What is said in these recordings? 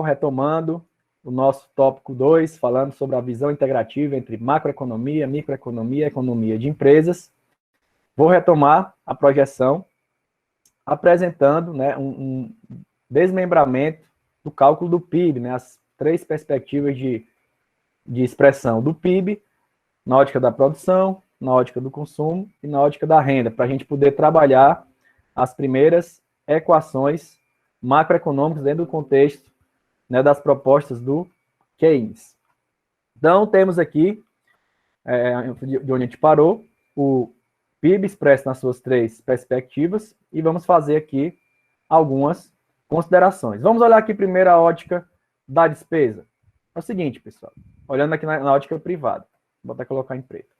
retomando o nosso tópico 2, falando sobre a visão integrativa entre macroeconomia, microeconomia e economia de empresas. Vou retomar a projeção, apresentando, né, um desmembramento do cálculo do PIB, né, as três perspectivas de expressão do PIB, na ótica da produção, na ótica do consumo e na ótica da renda, para a gente poder trabalhar as primeiras equações macroeconômicas dentro do contexto, né, das propostas do Keynes. Então, temos aqui, de onde a gente parou, o PIB expresso nas suas três perspectivas, e vamos fazer aqui algumas considerações. Vamos olhar aqui primeiro a ótica da despesa. É o seguinte, pessoal, olhando aqui na ótica privada, vou até colocar em preto.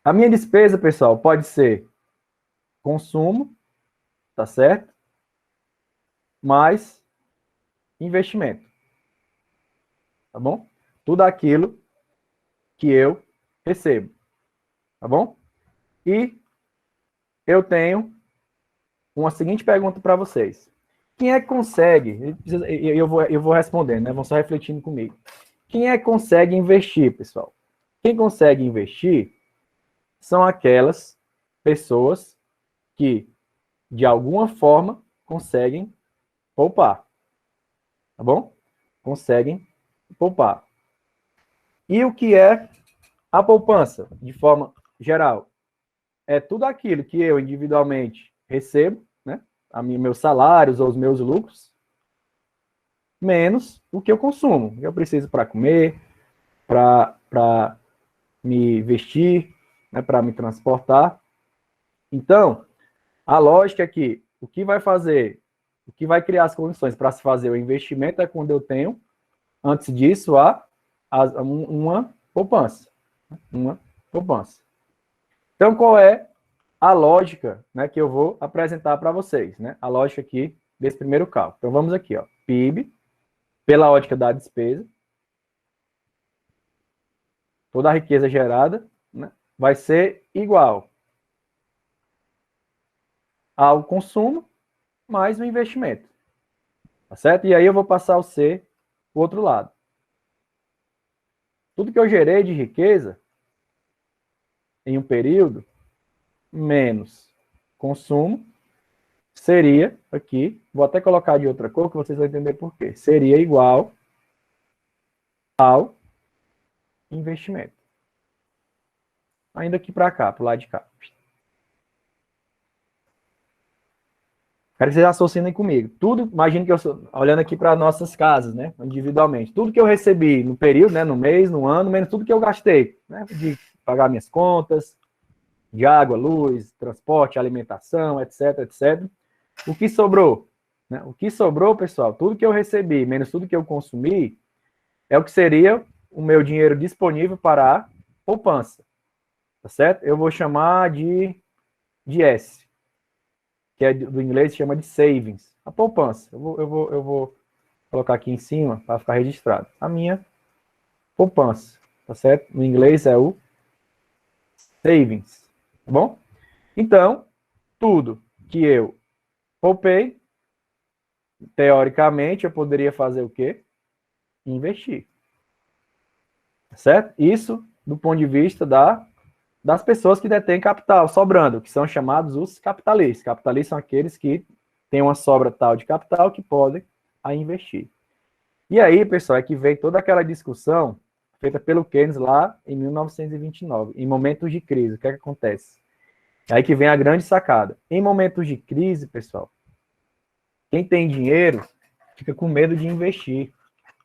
A minha despesa, pessoal, pode ser consumo, tá certo? Mais investimento, tá bom? Tudo aquilo que eu recebo, tá bom? E eu tenho uma seguinte pergunta para vocês. Quem é que consegue, eu vou respondendo, né? Vão só refletindo comigo. Quem é que consegue investir, pessoal? Quem consegue investir são aquelas pessoas que, de alguma forma, conseguem poupar. Tá bom? Conseguem poupar. E o que é a poupança, de forma geral? É tudo aquilo que eu individualmente recebo, né? Meus salários ou os meus lucros, menos o que eu consumo. Eu preciso para comer, para me vestir, né? Para me transportar. Então, a lógica é que o que vai fazer, o que vai criar as condições para se fazer o investimento é quando eu tenho, antes disso, uma poupança. Uma poupança. Então, qual é a lógica, né, que eu vou apresentar para vocês? Né? A lógica aqui desse primeiro cálculo. Então, vamos aqui, ó, PIB, pela ótica da despesa, toda a riqueza gerada, né, vai ser igual ao consumo mais o investimento. Tá certo? E aí eu vou passar o C para o outro lado. Tudo que eu gerei de riqueza em um período, menos consumo, seria aqui, vou até colocar de outra cor, que vocês vão entender por quê. Seria igual ao investimento. Ainda aqui para cá, para o lado de cá. Quero que vocês associem comigo. Tudo, imagino que eu estou olhando aqui para nossas casas, né, individualmente. Tudo que eu recebi no período, né, no mês, no ano, menos tudo que eu gastei, né, de pagar minhas contas, de água, luz, transporte, alimentação, etc, etc. O que sobrou? Né? O que sobrou, pessoal, tudo que eu recebi, menos tudo que eu consumi, é o que seria o meu dinheiro disponível para a poupança. Tá certo? Eu vou chamar de S, que é do inglês, chama de savings. A poupança. Eu vou colocar aqui em cima para ficar registrado. A minha poupança. Tá certo? No inglês é o savings. Tá bom? Então, tudo que eu poupei, teoricamente, eu poderia fazer o quê? Investir. Certo? Isso do ponto de vista das pessoas que detêm capital sobrando, que são chamados os capitalistas. Capitalistas são aqueles que têm uma sobra tal de capital que podem investir. E aí, pessoal, é que vem toda aquela discussão feita pelo Keynes lá em 1929, em momentos de crise. O que é que acontece? É aí que vem a grande sacada. Em momentos de crise, pessoal, quem tem dinheiro fica com medo de investir.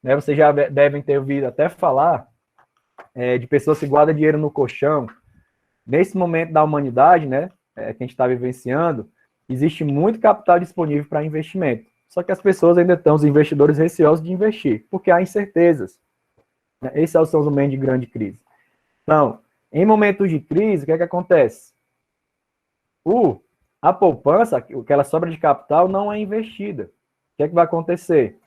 Né? Vocês já devem ter ouvido até falar de pessoas que guardam dinheiro no colchão. Nesse momento da humanidade, né, que a gente está vivenciando, existe muito capital disponível para investimento. Só que as pessoas ainda estão, os investidores, receosos de investir, porque há incertezas. Né? Esse é o seu momento de grande crise. Então, em momentos de crise, o que é que acontece? A poupança, aquela sobra de capital, não é investida. O que é que vai acontecer?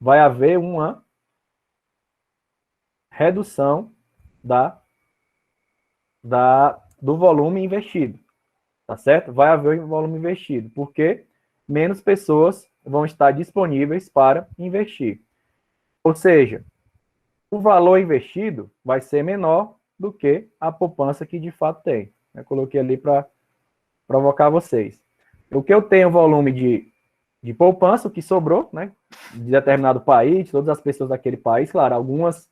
Vai haver uma redução do volume investido. Tá certo? Vai haver um volume investido. Porque menos pessoas vão estar disponíveis para investir. Ou seja, o valor investido vai ser menor do que a poupança que de fato tem. Eu coloquei ali para provocar vocês. O que eu tenho volume de poupança, o que sobrou, né, de determinado país, todas as pessoas daquele país, claro, algumas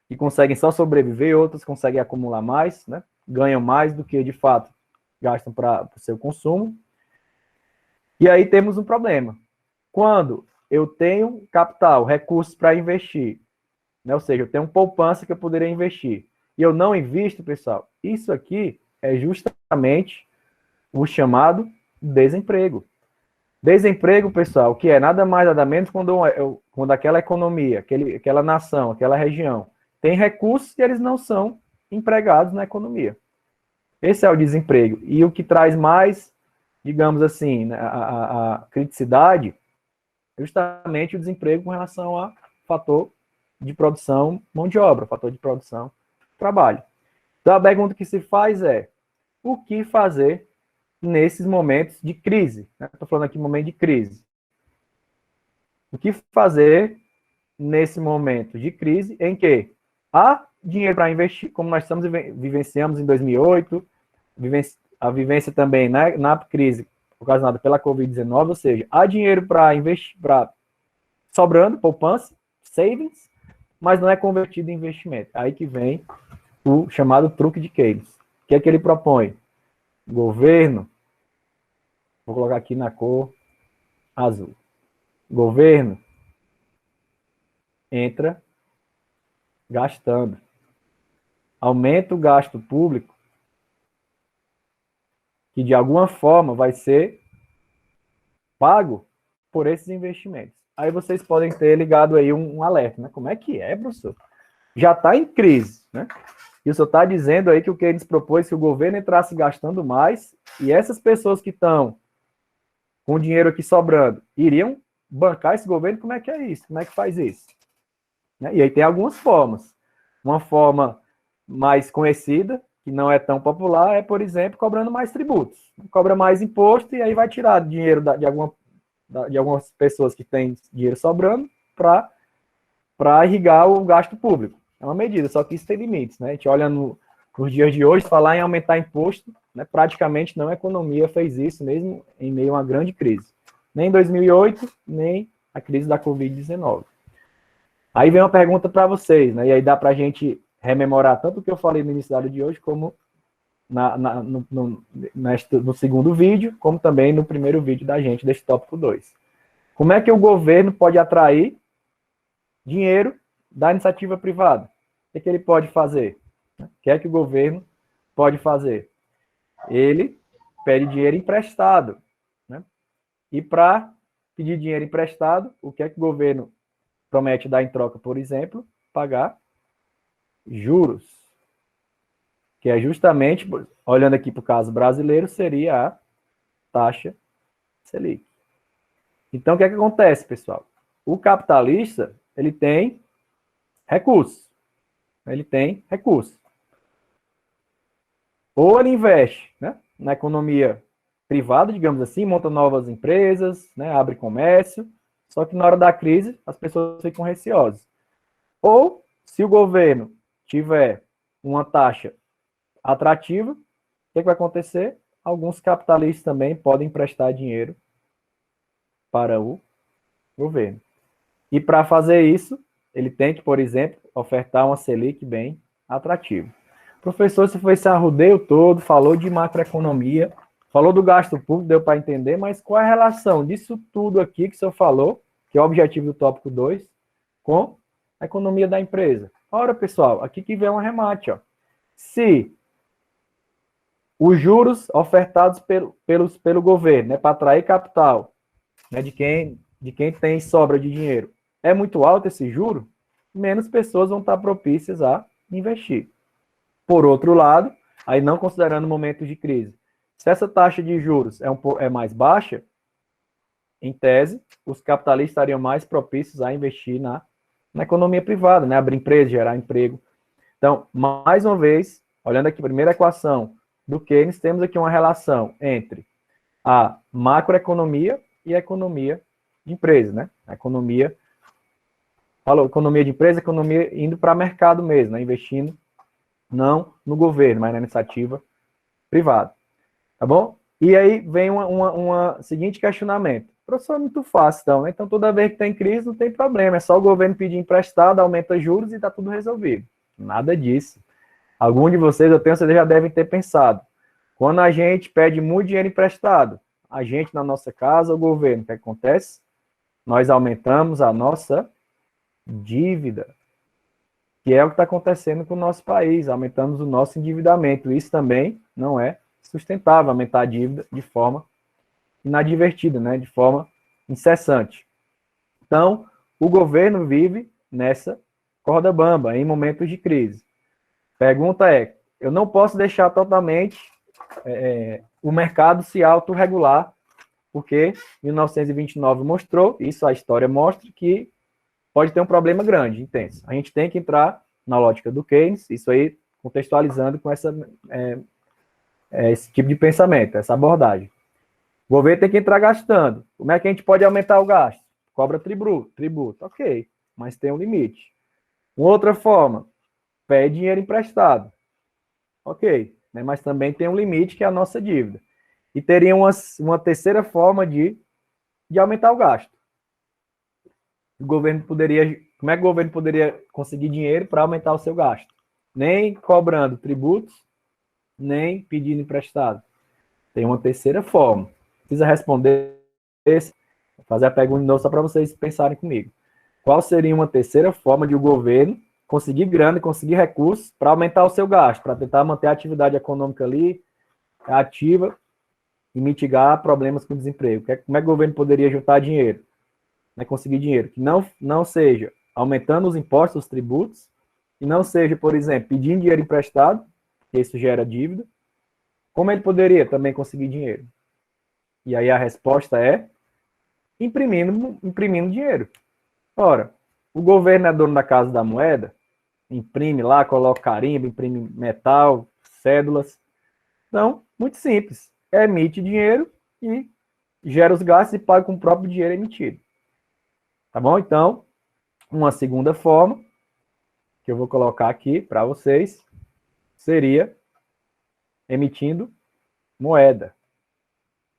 que conseguem só sobreviver, outras conseguem acumular mais, né, ganham mais do que de fato gastam para o seu consumo. E aí temos um problema. Quando eu tenho capital, recursos para investir, né, ou seja, eu tenho poupança que eu poderia investir, e eu não invisto, pessoal, isso aqui é justamente o chamado desemprego. Desemprego, pessoal, que é nada mais, nada menos quando aquela economia, aquela nação, aquela região tem recursos e eles não são empregados na economia. Esse é o desemprego. E o que traz mais, digamos assim, a criticidade, é justamente o desemprego com relação a fator de produção, mão de obra, fator de produção, trabalho. Então a pergunta que se faz é, o que fazer nesses momentos de crise? Estou falando aqui momento de crise. O que fazer nesse momento de crise em que há dinheiro para investir, como nós vivenciamos em 2008, a vivência também na crise ocasionada pela Covid-19, ou seja, há dinheiro para investir, sobrando, poupança, savings, mas não é convertido em investimento. Aí que vem o chamado truque de Keynes. O que é que ele propõe? O governo, vou colocar aqui na cor azul. O governo entra gastando. Aumenta o gasto público, que de alguma forma vai ser pago por esses investimentos. Aí vocês podem ter ligado aí um alerta, né? Como é que é, professor? Já está em crise, né? E o senhor está dizendo aí que o que eles propôs que o governo entrasse gastando mais e essas pessoas que estão com o dinheiro aqui sobrando iriam bancar esse governo? Como é que é isso? Como é que faz isso? Né? E aí tem algumas formas. Uma forma mais conhecida, que não é tão popular, é, por exemplo, cobrando mais tributos. Cobra mais imposto e aí vai tirar dinheiro de algumas pessoas que têm dinheiro sobrando para irrigar o gasto público. É uma medida, só que isso tem limites. Né? A gente olha nos dias de hoje, falar em aumentar imposto, né, praticamente não a economia fez isso, mesmo em meio a uma grande crise. Nem em 2008, nem a crise da Covid-19. Aí vem uma pergunta para vocês, né? E aí dá para a gente rememorar tanto o que eu falei no início da aula de hoje, como no segundo vídeo, como também no primeiro vídeo da gente, desse tópico 2. Como é que o governo pode atrair dinheiro da iniciativa privada? O que ele pode fazer? O que é que o governo pode fazer? Ele pede dinheiro emprestado. Né? E para pedir dinheiro emprestado, o que é que o governo promete dar em troca, por exemplo? Pagar juros. Que é justamente, olhando aqui para o caso brasileiro, seria a taxa Selic. Então, o que é que acontece, pessoal? O capitalista, ele tem recursos. Ele tem recursos. Ou ele investe, né, na economia privada, digamos assim, monta novas empresas, né, abre comércio, só que na hora da crise as pessoas ficam receosas. Ou, se o governo tiver uma taxa atrativa, o que vai acontecer? Alguns capitalistas também podem emprestar dinheiro para o governo. E para fazer isso, ele tem que, por exemplo, ofertar uma Selic bem atrativa. Professor, se foi esse arrudeio todo, falou de macroeconomia, falou do gasto público, deu para entender, mas qual é a relação disso tudo aqui que o senhor falou, que é o objetivo do tópico 2, com a economia da empresa? Ora, pessoal, aqui que vem um arremate. Ó. Se os juros ofertados pelo governo, né, para atrair capital, né, de quem tem sobra de dinheiro, é muito alto esse juro, menos pessoas vão estar propícias a investir. Por outro lado, aí não considerando momentos de crise, se essa taxa de juros é mais baixa, em tese, os capitalistas estariam mais propícios a investir na economia privada, né, abrir empresa, gerar emprego. Então, mais uma vez, olhando aqui a primeira equação do Keynes, temos aqui uma relação entre a macroeconomia e a economia de empresa, né? A economia, falou economia de empresa, economia indo para mercado mesmo, né? Investindo não no governo, mas na iniciativa privada, tá bom? E aí vem uma seguinte questionamento. Professor, é muito fácil, então, né? Então, toda vez que tem crise, não tem problema, é só o governo pedir emprestado, aumenta juros e está tudo resolvido. Nada disso. Alguns de vocês, eu tenho certeza, já devem ter pensado. Quando a gente pede muito dinheiro emprestado, a gente na nossa casa, o governo, o que acontece? Nós aumentamos a nossa dívida, que é o que está acontecendo com o nosso país, aumentamos o nosso endividamento. Isso também não é sustentável, aumentar a dívida de forma inadvertida, né? De forma incessante. Então, o governo vive nessa corda bamba, em momentos de crise. Pergunta é, eu não posso deixar totalmente o mercado se autorregular, porque 1929 mostrou, isso a história mostra, que pode ter um problema grande, intenso. A gente tem que entrar na lógica do Keynes, isso aí contextualizando com esse tipo de pensamento, essa abordagem. O governo tem que entrar gastando. Como é que a gente pode aumentar o gasto? Cobra tributo, ok, mas tem um limite. Uma outra forma, pede dinheiro emprestado, ok, né, mas também tem um limite que é a nossa dívida. E teria uma terceira forma de aumentar o gasto. Como é que o governo poderia conseguir dinheiro para aumentar o seu gasto? Nem cobrando tributos, nem pedindo emprestado. Tem uma terceira forma. Precisa responder esse, vou fazer a pergunta de novo só para vocês pensarem comigo. Qual seria uma terceira forma de o governo conseguir grana e conseguir recursos para aumentar o seu gasto, para tentar manter a atividade econômica ali ativa e mitigar problemas com desemprego? Como é que o governo poderia juntar dinheiro? Né, conseguir dinheiro que não seja aumentando os impostos, os tributos, e não seja, por exemplo, pedindo dinheiro emprestado, que isso gera dívida. Como ele poderia também conseguir dinheiro? E aí a resposta é imprimindo dinheiro. Ora, o governo é dono da casa da moeda, imprime lá, coloca carimbo, imprime metal, cédulas. Então, muito simples. Emite dinheiro e gera os gastos e paga com o próprio dinheiro emitido. Tá bom? Então, uma segunda forma que eu vou colocar aqui para vocês seria emitindo moeda.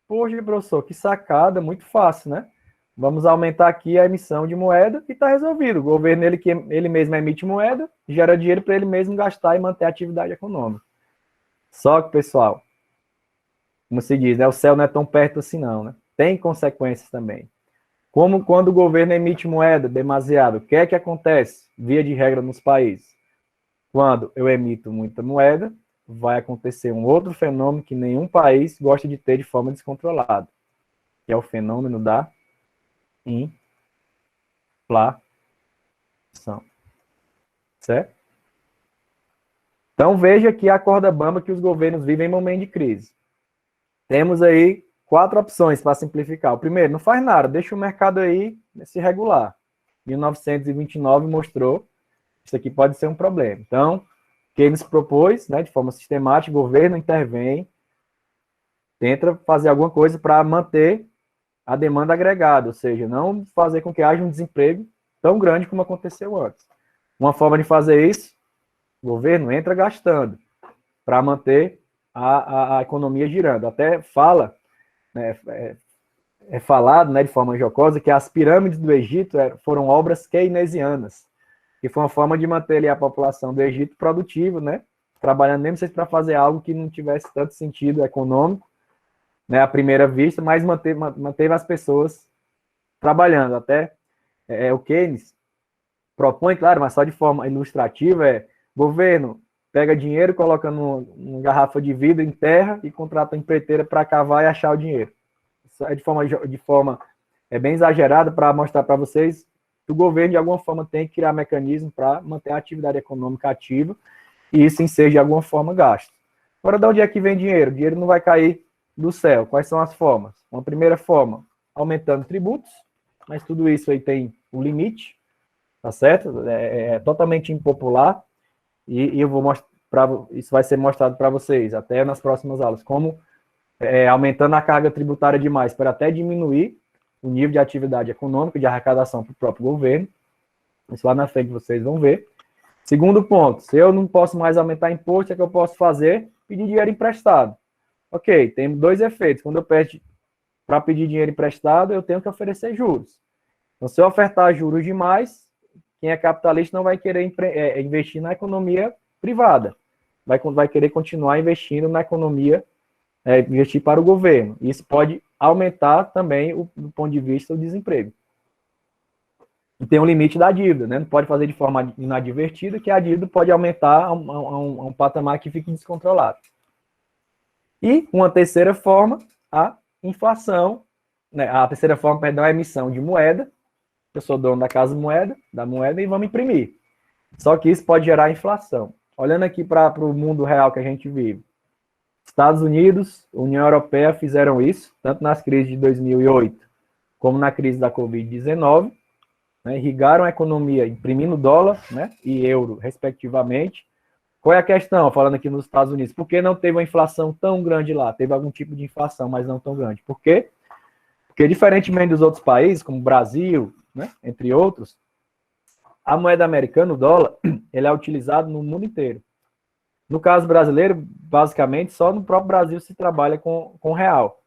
Poxa, professor, que sacada, muito fácil, né? Vamos aumentar aqui a emissão de moeda e está resolvido. O governo, ele mesmo emite moeda, gera dinheiro para ele mesmo gastar e manter a atividade econômica. Só que, pessoal, como se diz, né, o céu não é tão perto assim não, né? Tem consequências também. Como quando o governo emite moeda demasiado, o que é que acontece, via de regra, nos países? Quando eu emito muita moeda, vai acontecer um outro fenômeno que nenhum país gosta de ter de forma descontrolada, que é o fenômeno da inflação. Certo? Então, veja aqui a corda bamba que os governos vivem em momento de crise. Temos aí 4 opções para simplificar. O primeiro, não faz nada, deixa o mercado aí se regular. 1929 mostrou que isso aqui pode ser um problema. Então, Keynes propôs, né, de forma sistemática, o governo intervém, tenta fazer alguma coisa para manter a demanda agregada, ou seja, não fazer com que haja um desemprego tão grande como aconteceu antes. Uma forma de fazer isso, o governo entra gastando para manter a economia girando. Até fala, né, é falado, né, de forma jocosa, que as pirâmides do Egito foram obras keynesianas, que foi uma forma de manter ali a população do Egito produtiva, né, trabalhando mesmo para fazer algo que não tivesse tanto sentido econômico, né, à primeira vista, mas manteve as pessoas trabalhando. Até o Keynes propõe, claro, mas só de forma ilustrativa, governo pega dinheiro, coloca numa garrafa de vidro, enterra e contrata uma empreiteira para cavar e achar o dinheiro. Isso é de forma bem exagerada para mostrar para vocês que o governo, de alguma forma, tem que criar mecanismo para manter a atividade econômica ativa e isso seja, de alguma forma, gasto. Agora, de onde é que vem dinheiro? O dinheiro não vai cair do céu. Quais são as formas? Uma primeira forma, aumentando tributos, mas tudo isso aí tem um limite, tá certo? É totalmente impopular e eu vou mostrar, isso vai ser mostrado para vocês até nas próximas aulas, como aumentando a carga tributária demais para até diminuir o nível de atividade econômica, de arrecadação para o próprio governo. Isso lá na frente vocês vão ver. Segundo ponto, se eu não posso mais aumentar imposto, o que eu posso fazer? Pedir dinheiro emprestado. Ok, tem dois efeitos. Quando eu peço para pedir dinheiro emprestado, eu tenho que oferecer juros. Então, se eu ofertar juros demais, quem é capitalista não vai querer investir na economia privada. Vai querer continuar investindo na economia, investir para o governo. Isso pode aumentar também, do ponto de vista do desemprego. E tem um limite da dívida, né? Não pode fazer de forma inadvertida, que a dívida pode aumentar a um patamar que fique descontrolado. E uma terceira forma, a inflação, né? A terceira forma, perdão, é a emissão de moeda. Eu sou dono da moeda, e vamos imprimir. Só que isso pode gerar inflação. Olhando aqui para o mundo real que a gente vive, Estados Unidos, União Europeia fizeram isso, tanto nas crises de 2008, como na crise da Covid-19, né, irrigaram a economia imprimindo dólar, né, e euro, respectivamente. Qual é a questão, falando aqui nos Estados Unidos? Por que não teve uma inflação tão grande lá? Teve algum tipo de inflação, mas não tão grande. Por quê? Porque, diferentemente dos outros países, como o Brasil, né, entre outros, a moeda americana, o dólar, ele é utilizado no mundo inteiro. No caso brasileiro, basicamente, só no próprio Brasil se trabalha com real.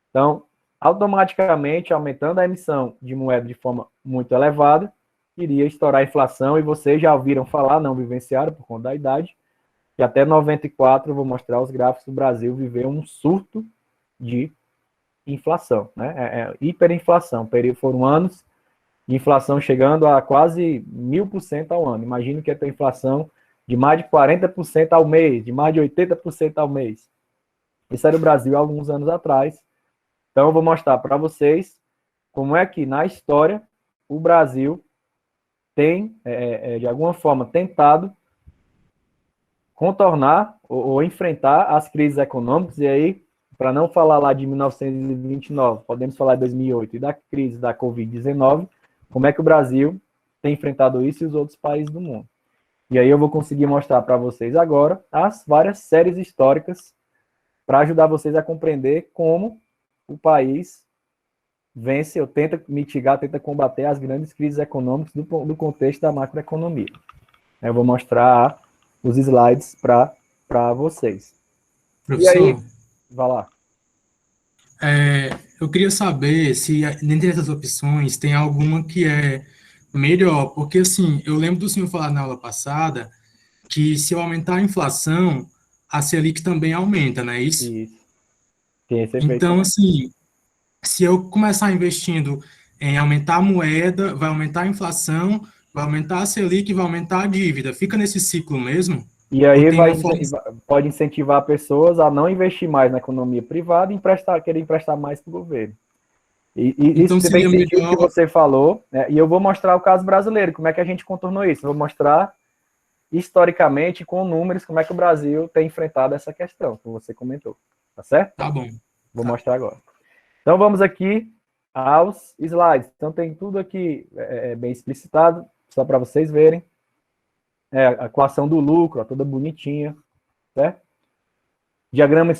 Então, automaticamente, aumentando a emissão de moeda de forma muito elevada, iria estourar a inflação, e vocês já ouviram falar, não vivenciaram por conta da idade, que até 94, eu vou mostrar os gráficos, do Brasil viveu um surto de inflação, né? Hiperinflação. Foram anos de inflação chegando a quase 1000% ao ano. Imagino que é ter inflação de mais de 40% ao mês, de mais de 80% ao mês. Isso era o Brasil há alguns anos atrás. Então, eu vou mostrar para vocês como é que, na história, o Brasil tem, de alguma forma, tentado contornar ou enfrentar as crises econômicas. E aí, para não falar lá de 1929, podemos falar de 2008 e da crise da Covid-19, como é que o Brasil tem enfrentado isso e os outros países do mundo. E aí eu vou conseguir mostrar para vocês agora as várias séries históricas para ajudar vocês a compreender como o país vence ou tenta mitigar, tenta combater as grandes crises econômicas do contexto da macroeconomia. Eu vou mostrar os slides para vocês. Professor, E aí, vai lá. eu queria saber se, dentre essas opções, tem alguma que é melhor, porque, assim, eu lembro do senhor falar na aula passada que se eu aumentar a inflação, a Selic também aumenta, não é isso? Isso. Tem esse efeito Então, também. assim, se eu começar investindo em aumentar a moeda, vai aumentar a inflação, vai aumentar a Selic, vai aumentar a dívida. Fica nesse ciclo mesmo? E Ou aí tem uma forma... pode incentivar pessoas a não investir mais na economia privada e querer emprestar mais para o governo. E isso Então, tem seria sentido que melhor... você falou, né? E eu vou mostrar o caso brasileiro, como é que a gente contornou isso. Eu vou mostrar historicamente, com números, como é que o Brasil tem enfrentado essa questão, que você comentou. Tá certo? Tá bom. Vou Tá. mostrar agora. Então, vamos aqui aos slides. Então, tem tudo aqui bem explicitado, só para vocês verem. A equação do lucro, ó, toda bonitinha, certo? Diagrama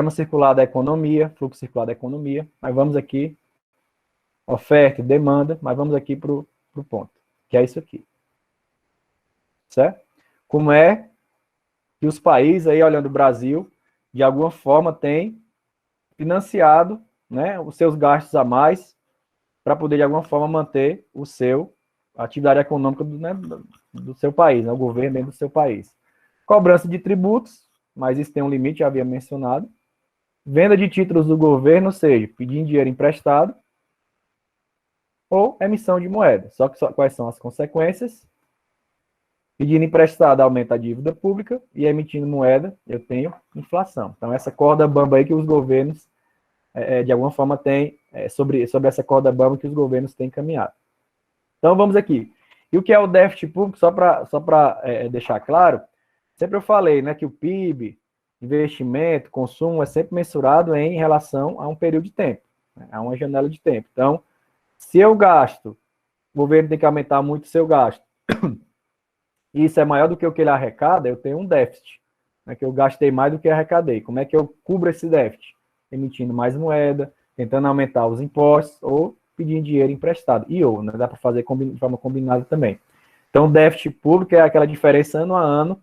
circular da economia, fluxo circular da economia. Mas vamos aqui, oferta e demanda, mas vamos aqui para o ponto, que é isso aqui. Certo? Como é que os países, aí olhando o Brasil, de alguma forma têm financiado, né, os seus gastos a mais para poder, de alguma forma, manter a atividade econômica do seu país, né, o governo dentro do seu país. Cobrança de tributos, mas isso tem um limite, já havia mencionado. Venda de títulos do governo, ou seja, pedindo dinheiro emprestado, ou emissão de moeda. Quais são as consequências? Pedindo emprestado aumenta a dívida pública e emitindo moeda, eu tenho inflação. Então, essa corda bamba aí que os governos, de alguma forma, têm, sobre essa corda bamba que os governos têm caminhado. Então, vamos aqui. E o que é o déficit público? Só para deixar claro, sempre eu falei, né, que o PIB, investimento, consumo, é sempre mensurado em relação a um período de tempo, né, a uma janela de tempo. Então, se eu gasto, o governo tem que aumentar muito o seu gasto, e isso é maior do que o que ele arrecada, eu tenho um déficit, né, que eu gastei mais do que arrecadei. Como é que eu cubro esse déficit? Emitindo mais moeda, tentando aumentar os impostos ou pedindo dinheiro emprestado. Né? Dá para fazer de forma combinada também. Então, o déficit público é aquela diferença ano a ano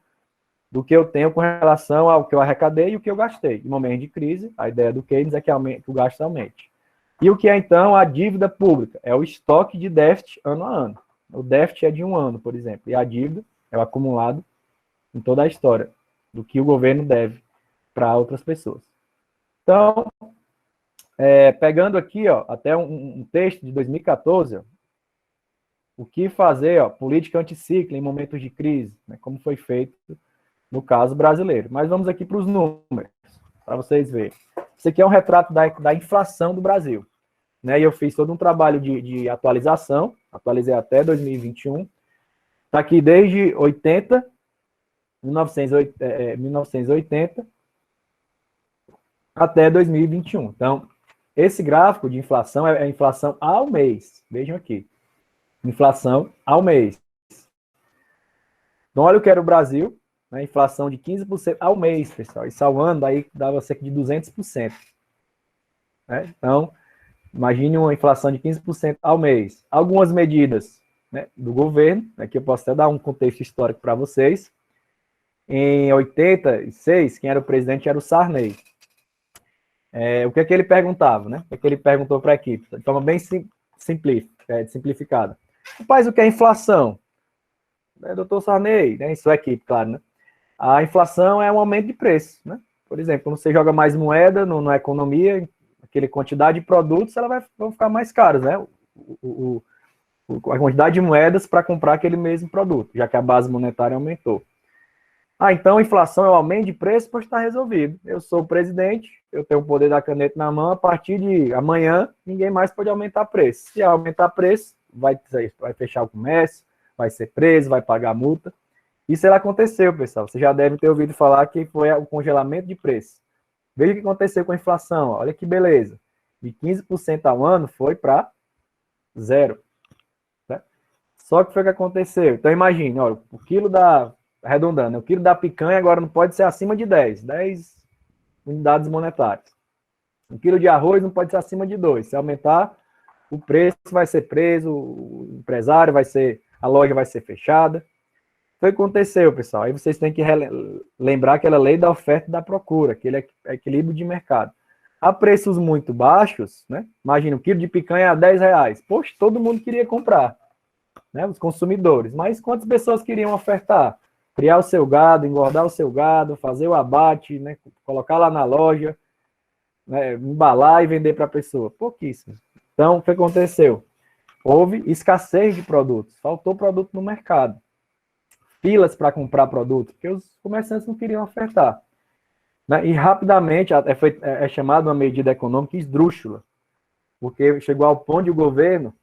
do que eu tenho com relação ao que eu arrecadei e o que eu gastei. Em momento de crise, a ideia do Keynes é que o gasto aumente. E o que é, então, a dívida pública? É o estoque de déficit ano a ano. O déficit é de um ano, por exemplo, e a dívida é o acumulado em toda a história do que o governo deve para outras pessoas. Então, pegando aqui, até um texto de 2014, o que fazer, política anticiclo em momentos de crise, né, como foi feito no caso brasileiro. Mas vamos aqui para os números, para vocês verem. Isso aqui é um retrato da inflação do Brasil. Né, e eu fiz todo um trabalho de atualização, atualizei até 2021. Está aqui desde 1980 até 2021. Então, esse gráfico de inflação é a inflação ao mês. Vejam aqui. Inflação ao mês. Então, olha o que era o Brasil, né, inflação de 15% ao mês, pessoal. E salvando, aí dava cerca de 200%. Né? Então, imagine uma inflação de 15% ao mês. Algumas medidas, né, do governo, aqui eu posso até dar um contexto histórico para vocês. Em 86, quem era o presidente era o Sarney. O que é que ele perguntava, né? O que é que ele perguntou para a equipe? De forma bem simplificada. Rapaz, o que é inflação? Doutor Sarney, né? Isso é equipe, claro, né? A inflação é um aumento de preço, né? Por exemplo, quando você joga mais moeda na economia, aquela quantidade de produtos, vão ficar mais caros, né? A quantidade de moedas para comprar aquele mesmo produto, já que a base monetária aumentou. Então a inflação é o aumento de preço, pois está resolvido. Eu sou o presidente, eu tenho o poder da caneta na mão, a partir de amanhã, ninguém mais pode aumentar preço. Se aumentar preço, vai fechar o comércio, vai ser preso, vai pagar multa. Isso aconteceu, pessoal. Você já deve ter ouvido falar que foi o congelamento de preço. Veja o que aconteceu com a inflação. Olha que beleza. De 15% ao ano foi para zero. Né? Só que foi o que aconteceu. Então, imagine, olha, o quilo arredondando, o quilo da picanha agora não pode ser acima de 10 unidades monetárias. Um quilo de arroz não pode ser acima de 2. Se aumentar, o preço vai ser preso, o empresário a loja vai ser fechada. Foi o que aconteceu, pessoal. Aí vocês têm que lembrar aquela lei da oferta e da procura, aquele equilíbrio de mercado. A preços muito baixos, né? Imagina, um quilo de picanha a R$10. Poxa, todo mundo queria comprar, né? Os consumidores. Mas quantas pessoas queriam ofertar? Criar o seu gado, engordar o seu gado, fazer o abate, né? Colocar lá na loja, né? Embalar e vender para a pessoa. Pouquíssimo. Então, o que aconteceu? Houve escassez de produtos, faltou produto no mercado. Filas para comprar produto, porque os comerciantes não queriam ofertar. Né? E rapidamente é chamada uma medida econômica esdrúxula, porque chegou ao ponto de o governo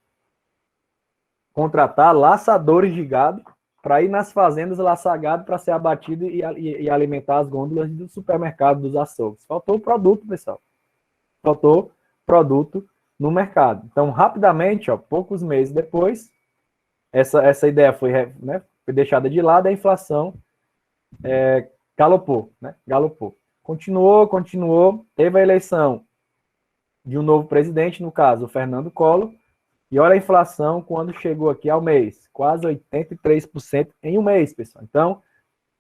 contratar laçadores de gado para ir nas fazendas laçar gado para ser abatido e alimentar as gôndolas do supermercado, dos açougues. Faltou produto, pessoal. Faltou produto no mercado. Então, rapidamente, poucos meses depois, essa ideia foi deixada de lado, a inflação galopou, né? Galopou. Continuou, teve a eleição de um novo presidente, no caso, o Fernando Collor, e olha a inflação quando chegou aqui ao mês, quase 83% em um mês, pessoal. Então,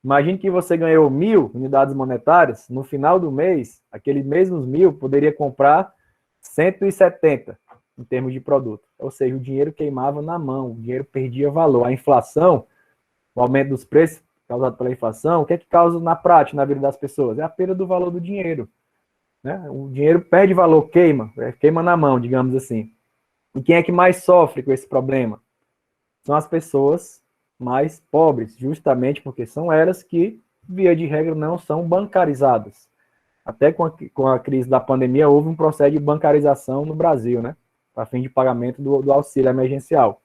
imagine que você ganhou 1.000 unidades monetárias, no final do mês, aqueles mesmos 1.000 poderia comprar 170 em termos de produto. Ou seja, o dinheiro queimava na mão, o dinheiro perdia valor. A inflação, o aumento dos preços causado pela inflação, o que é que causa na prática, na vida das pessoas? É a perda do valor do dinheiro. Né? O dinheiro perde valor, queima na mão, digamos assim. E quem é que mais sofre com esse problema? São as pessoas mais pobres, justamente porque são elas que, via de regra, não são bancarizadas. Até com a crise da pandemia, houve um processo de bancarização no Brasil, né? Para fim de pagamento do auxílio emergencial.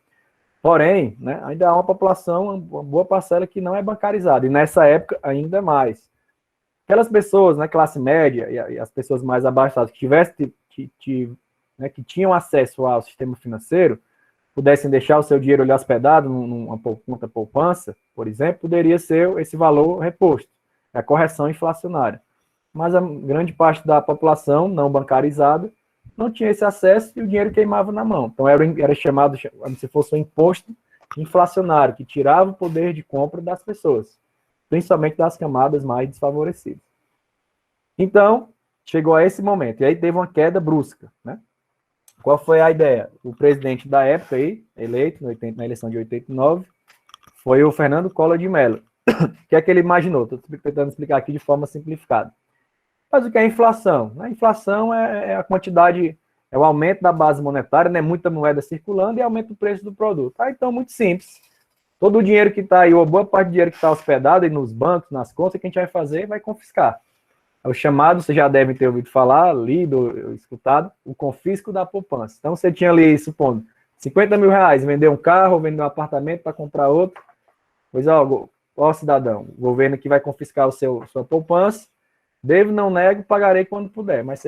Porém, né, ainda há uma população, uma boa parcela que não é bancarizada, e nessa época ainda mais. Aquelas pessoas, né, classe média e as pessoas mais abaixadas que tinham acesso ao sistema financeiro, pudessem deixar o seu dinheiro ali hospedado numa conta poupança, por exemplo, poderia ser esse valor reposto, a correção inflacionária. Mas a grande parte da população não bancarizada não tinha esse acesso e o dinheiro queimava na mão. Então era chamado como se fosse um imposto inflacionário, que tirava o poder de compra das pessoas, principalmente das camadas mais desfavorecidas. Então, chegou a esse momento, e aí teve uma queda brusca, né? Qual foi a ideia? O presidente da época aí, eleito na eleição de 89, foi o Fernando Collor de Mello. O que é que ele imaginou? Estou tentando explicar aqui de forma simplificada. Mas o que é a inflação? A inflação é a quantidade, é o aumento da base monetária, né? Muita moeda circulando e aumenta o preço do produto. Então, muito simples. Todo o dinheiro que está aí, ou boa parte do dinheiro que está hospedado aí nos bancos, nas contas, que a gente vai fazer, vai confiscar. É o chamado, você já deve ter ouvido falar, lido, escutado, o confisco da poupança. Então, você tinha ali, supondo, 50 mil reais, vender um carro, vender um apartamento para comprar outro. Pois, ó, cidadão, o governo aqui vai confiscar sua poupança, devo, não nego, pagarei quando puder, mas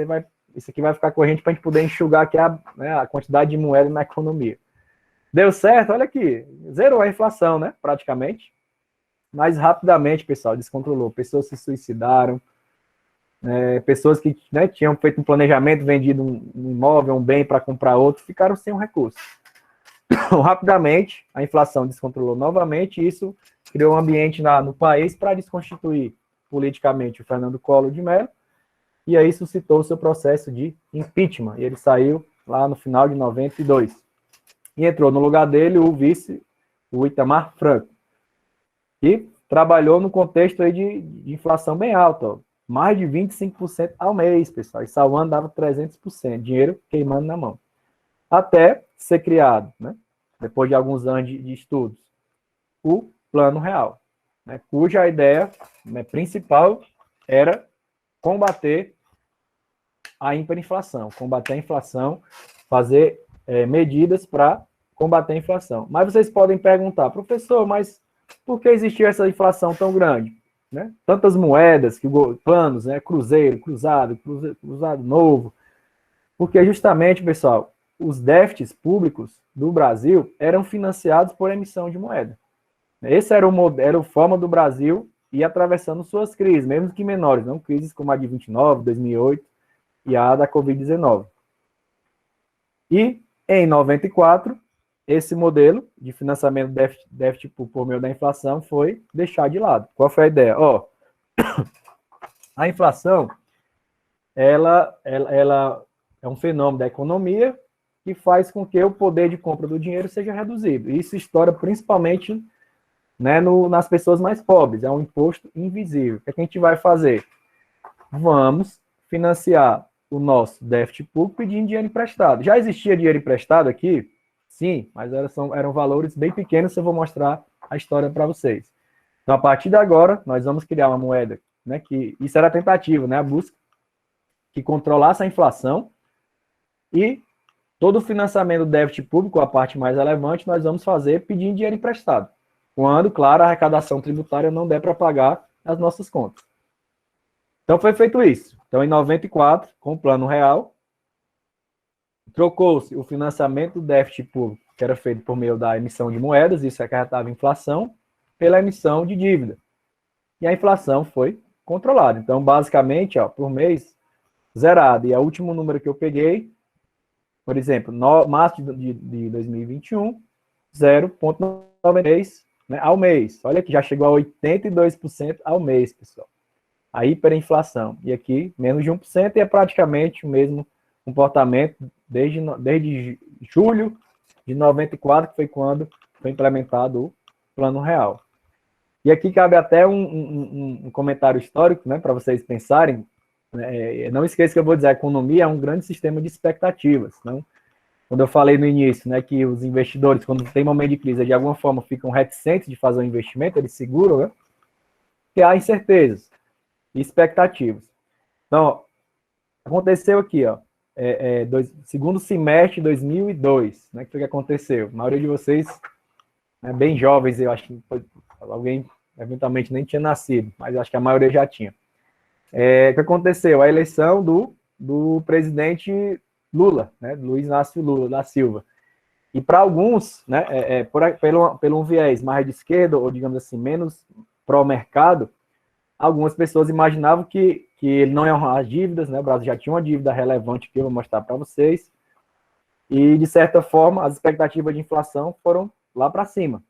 isso aqui vai ficar corrente para a gente poder enxugar aqui a quantidade de moeda na economia. Deu certo? Olha aqui, zerou a inflação, né, praticamente. Mas rapidamente, pessoal, descontrolou. Pessoas se suicidaram, pessoas que, né, tinham feito um planejamento, vendido um imóvel, um bem para comprar outro, ficaram sem um recurso. Então, rapidamente, a inflação descontrolou novamente, e isso criou um ambiente no país para desconstituir politicamente o Fernando Collor de Mello, e aí suscitou o seu processo de impeachment, e ele saiu lá no final de 92. E entrou no lugar dele o vice, o Itamar Franco, que trabalhou no contexto aí de inflação bem alta, ó, mais de 25% ao mês, pessoal, e Salvando dava 300%, dinheiro queimando na mão. Até ser criado, né, depois de alguns anos de estudos, o Plano Real, né, cuja ideia, né, principal era combater a hiperinflação, combater a inflação, fazer medidas para combater a inflação. Mas vocês podem perguntar, professor, mas por que existiu essa inflação tão grande? Né? Tantas moedas, planos, né? Cruzeiro, cruzado novo. Porque justamente, pessoal, os déficits públicos do Brasil eram financiados por emissão de moeda. Esse era a forma do Brasil ir atravessando suas crises, mesmo que menores, não crises como a de 29, 2008 e a da Covid-19. E, em 94, esse modelo de financiamento déficit por meio da inflação foi deixado de lado. Qual foi a ideia? A inflação, ela é um fenômeno da economia que faz com que o poder de compra do dinheiro seja reduzido. Isso estoura principalmente, né, nas pessoas mais pobres. É um imposto invisível. O que a gente vai fazer? Vamos financiar o nosso déficit público pedindo dinheiro emprestado. Já existia dinheiro emprestado aqui? Sim, mas eram valores bem pequenos, eu vou mostrar a história para vocês. Então, a partir de agora, nós vamos criar uma moeda, né, que isso era a tentativa, né, a busca, que controlasse a inflação, e todo o financiamento do déficit público, a parte mais relevante, nós vamos fazer pedindo dinheiro emprestado, quando, claro, a arrecadação tributária não der para pagar as nossas contas. Então, foi feito isso. Então, em 94, com o Plano Real, trocou-se o financiamento do déficit público, que era feito por meio da emissão de moedas, isso acarretava inflação, pela emissão de dívida. E a inflação foi controlada. Então, basicamente, por mês, zerado. E o último número que eu peguei, por exemplo, março de 2021, 0,93, né, ao mês. Olha que já chegou a 82% ao mês, pessoal. A hiperinflação. E aqui, menos de 1%, e é praticamente o mesmo comportamento desde julho de 94, que foi quando foi implementado o Plano Real. E aqui cabe até um comentário histórico, né, para vocês pensarem. Não esqueça que eu vou dizer, a economia é um grande sistema de expectativas. Não? Quando eu falei no início, né, que os investidores, quando tem momento de crise, de alguma forma ficam reticentes de fazer um investimento, eles seguram, né, porque há incertezas e expectativas. Então, aconteceu aqui, segundo semestre de 2002, né, que foi que aconteceu? A maioria de vocês, né, bem jovens, eu acho que alguém eventualmente nem tinha nascido, mas eu acho que a maioria já tinha. O que aconteceu? A eleição do presidente Lula, né, Luiz Inácio Lula da Silva. E para alguns, né, pelo um viés mais de esquerda, ou digamos assim, menos pró-mercado, algumas pessoas imaginavam que ele não ia honrar as dívidas, né? O Brasil já tinha uma dívida relevante que eu vou mostrar para vocês, e, de certa forma, as expectativas de inflação foram lá para cima.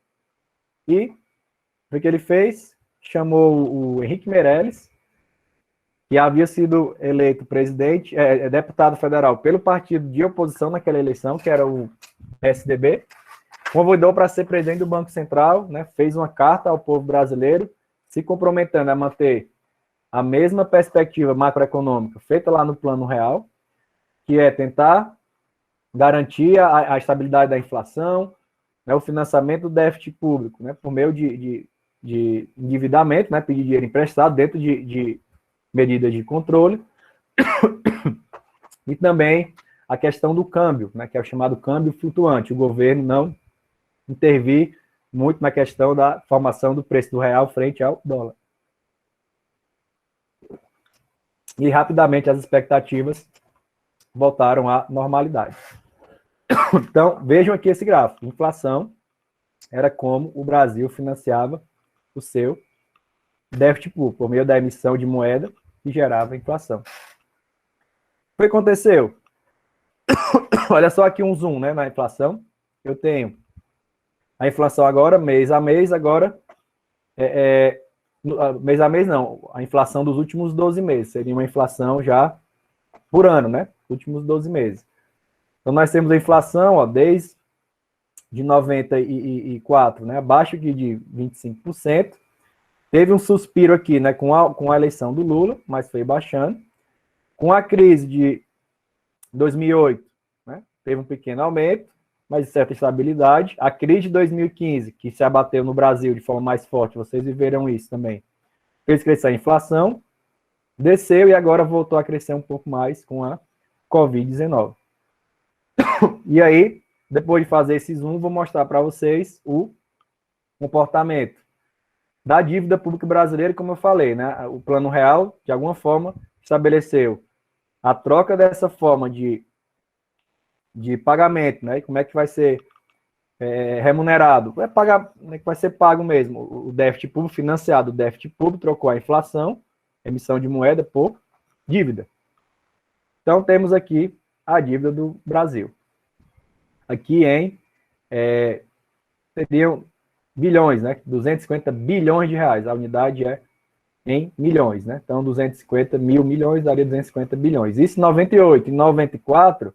E o que ele fez? Chamou o Henrique Meirelles, que havia sido eleito presidente, deputado federal pelo partido de oposição naquela eleição, que era o PSDB, convidou para ser presidente do Banco Central, né, fez uma carta ao povo brasileiro, se comprometendo a manter a mesma perspectiva macroeconômica feita lá no Plano Real, que é tentar garantir a estabilidade da inflação, né, o financiamento do déficit público, né, por meio de endividamento, né, pedir dinheiro emprestado dentro de medidas de controle, e também a questão do câmbio, né, que é o chamado câmbio flutuante. O governo não intervir muito na questão da formação do preço do real frente ao dólar. E rapidamente as expectativas voltaram à normalidade. Então, vejam aqui esse gráfico. Inflação era como o Brasil financiava o seu déficit público, por meio da emissão de moeda que gerava inflação. O que aconteceu? Olha só aqui um zoom, né, na inflação. Eu tenho a inflação agora, mês a mês, agora, mês a mês não, a inflação dos últimos 12 meses, seria uma inflação já por ano, né, últimos 12 meses. Então, nós temos a inflação, ó, desde de 94, né, abaixo aqui de 25%, teve um suspiro aqui, né, com a eleição do Lula, mas foi baixando, com a crise de 2008, né, teve um pequeno aumento, mas de certa estabilidade. A crise de 2015, que se abateu no Brasil de forma mais forte, vocês viveram isso também, fez crescer a inflação, desceu e agora voltou a crescer um pouco mais com a Covid-19. E aí, depois de fazer esse zoom, vou mostrar para vocês o comportamento da dívida pública brasileira, como eu falei, né? O Plano Real, de alguma forma, estabeleceu a troca dessa forma de pagamento, né? E como é que vai ser remunerado? Vai pagar, como é que vai ser pago mesmo? O déficit público, financiado, o déficit público trocou a inflação, emissão de moeda por dívida. Então, temos aqui a dívida do Brasil. Aqui seriam bilhões, né? 250 bilhões de reais. A unidade é em milhões, né? Então, 250 mil milhões daria 250 bilhões. Isso em 98. Em 94,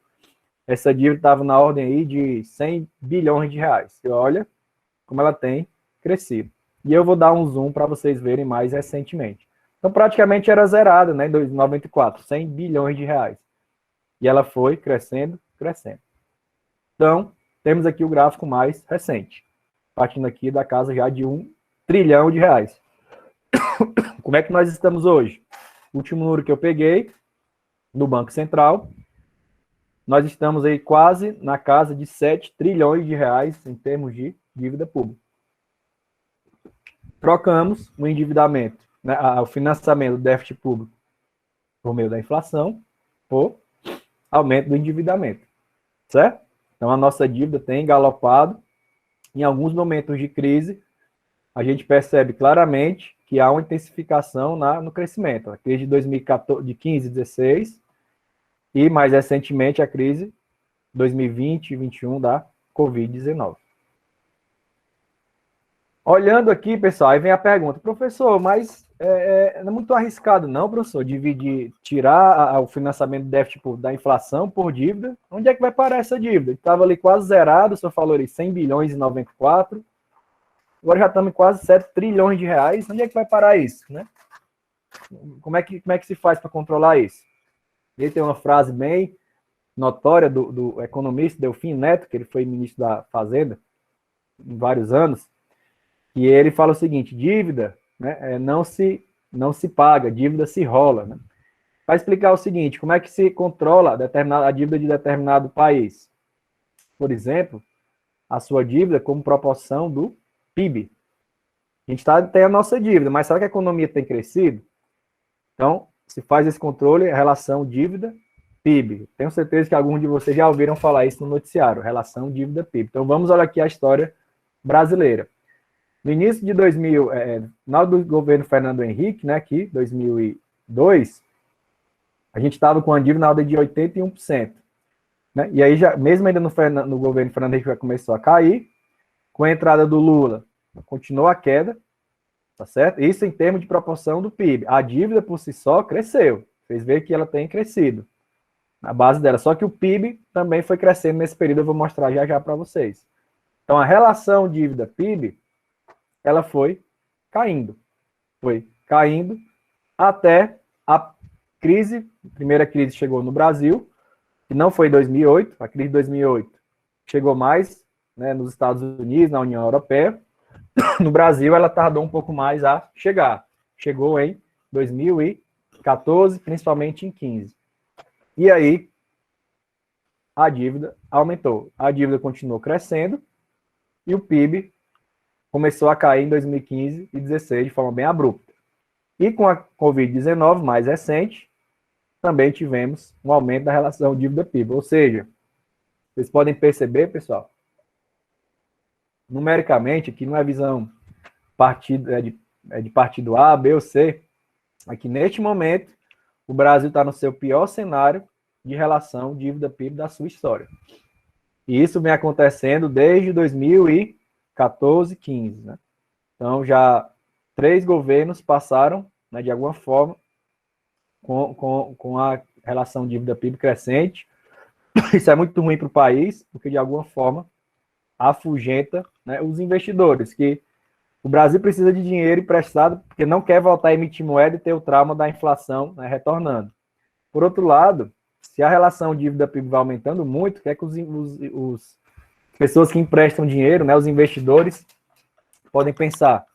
essa dívida estava na ordem aí de 100 bilhões de reais. E olha como ela tem crescido. E eu vou dar um zoom para vocês verem mais recentemente. Então, praticamente era zerada, né? Em 94, 100 bilhões de reais. E ela foi crescendo, crescendo. Então, temos aqui o gráfico mais recente, partindo aqui da casa já de 1 trilhão de reais. Como é que nós estamos hoje? O último número que eu peguei, no Banco Central, nós estamos aí quase na casa de 7 trilhões de reais em termos de dívida pública. Trocamos o endividamento, né, o financiamento do déficit público por meio da inflação, por aumento do endividamento, certo? Então, a nossa dívida tem galopado. Em alguns momentos de crise, a gente percebe claramente que há uma intensificação no crescimento. A crise de 2014, de 15, 16, e mais recentemente a crise 2020 e 2021 da Covid-19. Olhando aqui, pessoal, aí vem a pergunta, professor, mas não é muito arriscado não, professor, tirar o financiamento do déficit da inflação por dívida? Onde é que vai parar essa dívida? Estava ali quase zerado, o senhor falou ali 100 bilhões em 94, agora já estamos em quase 7 trilhões de reais, onde é que vai parar isso, né? Como é que se faz para controlar isso? Ele tem uma frase bem notória do economista Delfim Neto, que ele foi ministro da Fazenda em vários anos, e ele fala o seguinte, dívida, né, não se paga, dívida se rola. Né? Para explicar o seguinte, como é que se controla a dívida de determinado país? Por exemplo, a sua dívida como proporção do PIB. A gente tem a nossa dívida, mas será que a economia tem crescido? Então, se faz esse controle, a relação dívida-PIB. Tenho certeza que alguns de vocês já ouviram falar isso no noticiário, relação dívida-PIB. Então, vamos olhar aqui a história brasileira. No início de 2000, final do governo Fernando Henrique, né, aqui, 2002, a gente estava com a dívida na ordem de 81%. Né? E aí, já, mesmo ainda no governo Fernando Henrique, já começou a cair. Com a entrada do Lula, continuou a queda, tá certo? Isso em termos de proporção do PIB. A dívida por si só cresceu. Vocês veem que ela tem crescido na base dela. Só que o PIB também foi crescendo nesse período, eu vou mostrar já já para vocês. Então, a relação dívida-PIB, ela foi caindo. Foi caindo até a crise, a primeira crise chegou no Brasil, que não foi em 2008, a crise de 2008 chegou mais, né, nos Estados Unidos, na União Europeia. No Brasil, ela tardou um pouco mais a chegar. Chegou em 2014, principalmente em 15. E aí, a dívida aumentou. A dívida continuou crescendo e o PIB começou a cair em 2015 e 2016 de forma bem abrupta. E com a Covid-19 mais recente, também tivemos um aumento da relação dívida-PIB. Ou seja, vocês podem perceber, pessoal, numericamente, aqui não é visão de partido A, B ou C, aqui neste momento, o Brasil está no seu pior cenário de relação dívida-PIB da sua história. E isso vem acontecendo desde 2014, 15. Né? Então, já 3 governos passaram, né, de alguma forma, com a relação dívida-PIB crescente. Isso é muito ruim para o país, porque, de alguma forma, afugenta, né, os investidores, que o Brasil precisa de dinheiro emprestado porque não quer voltar a emitir moeda e ter o trauma da inflação, né, retornando. Por outro lado, se a relação dívida-PIB vai aumentando muito, quer que os pessoas que emprestam dinheiro, né, os investidores, podem pensar,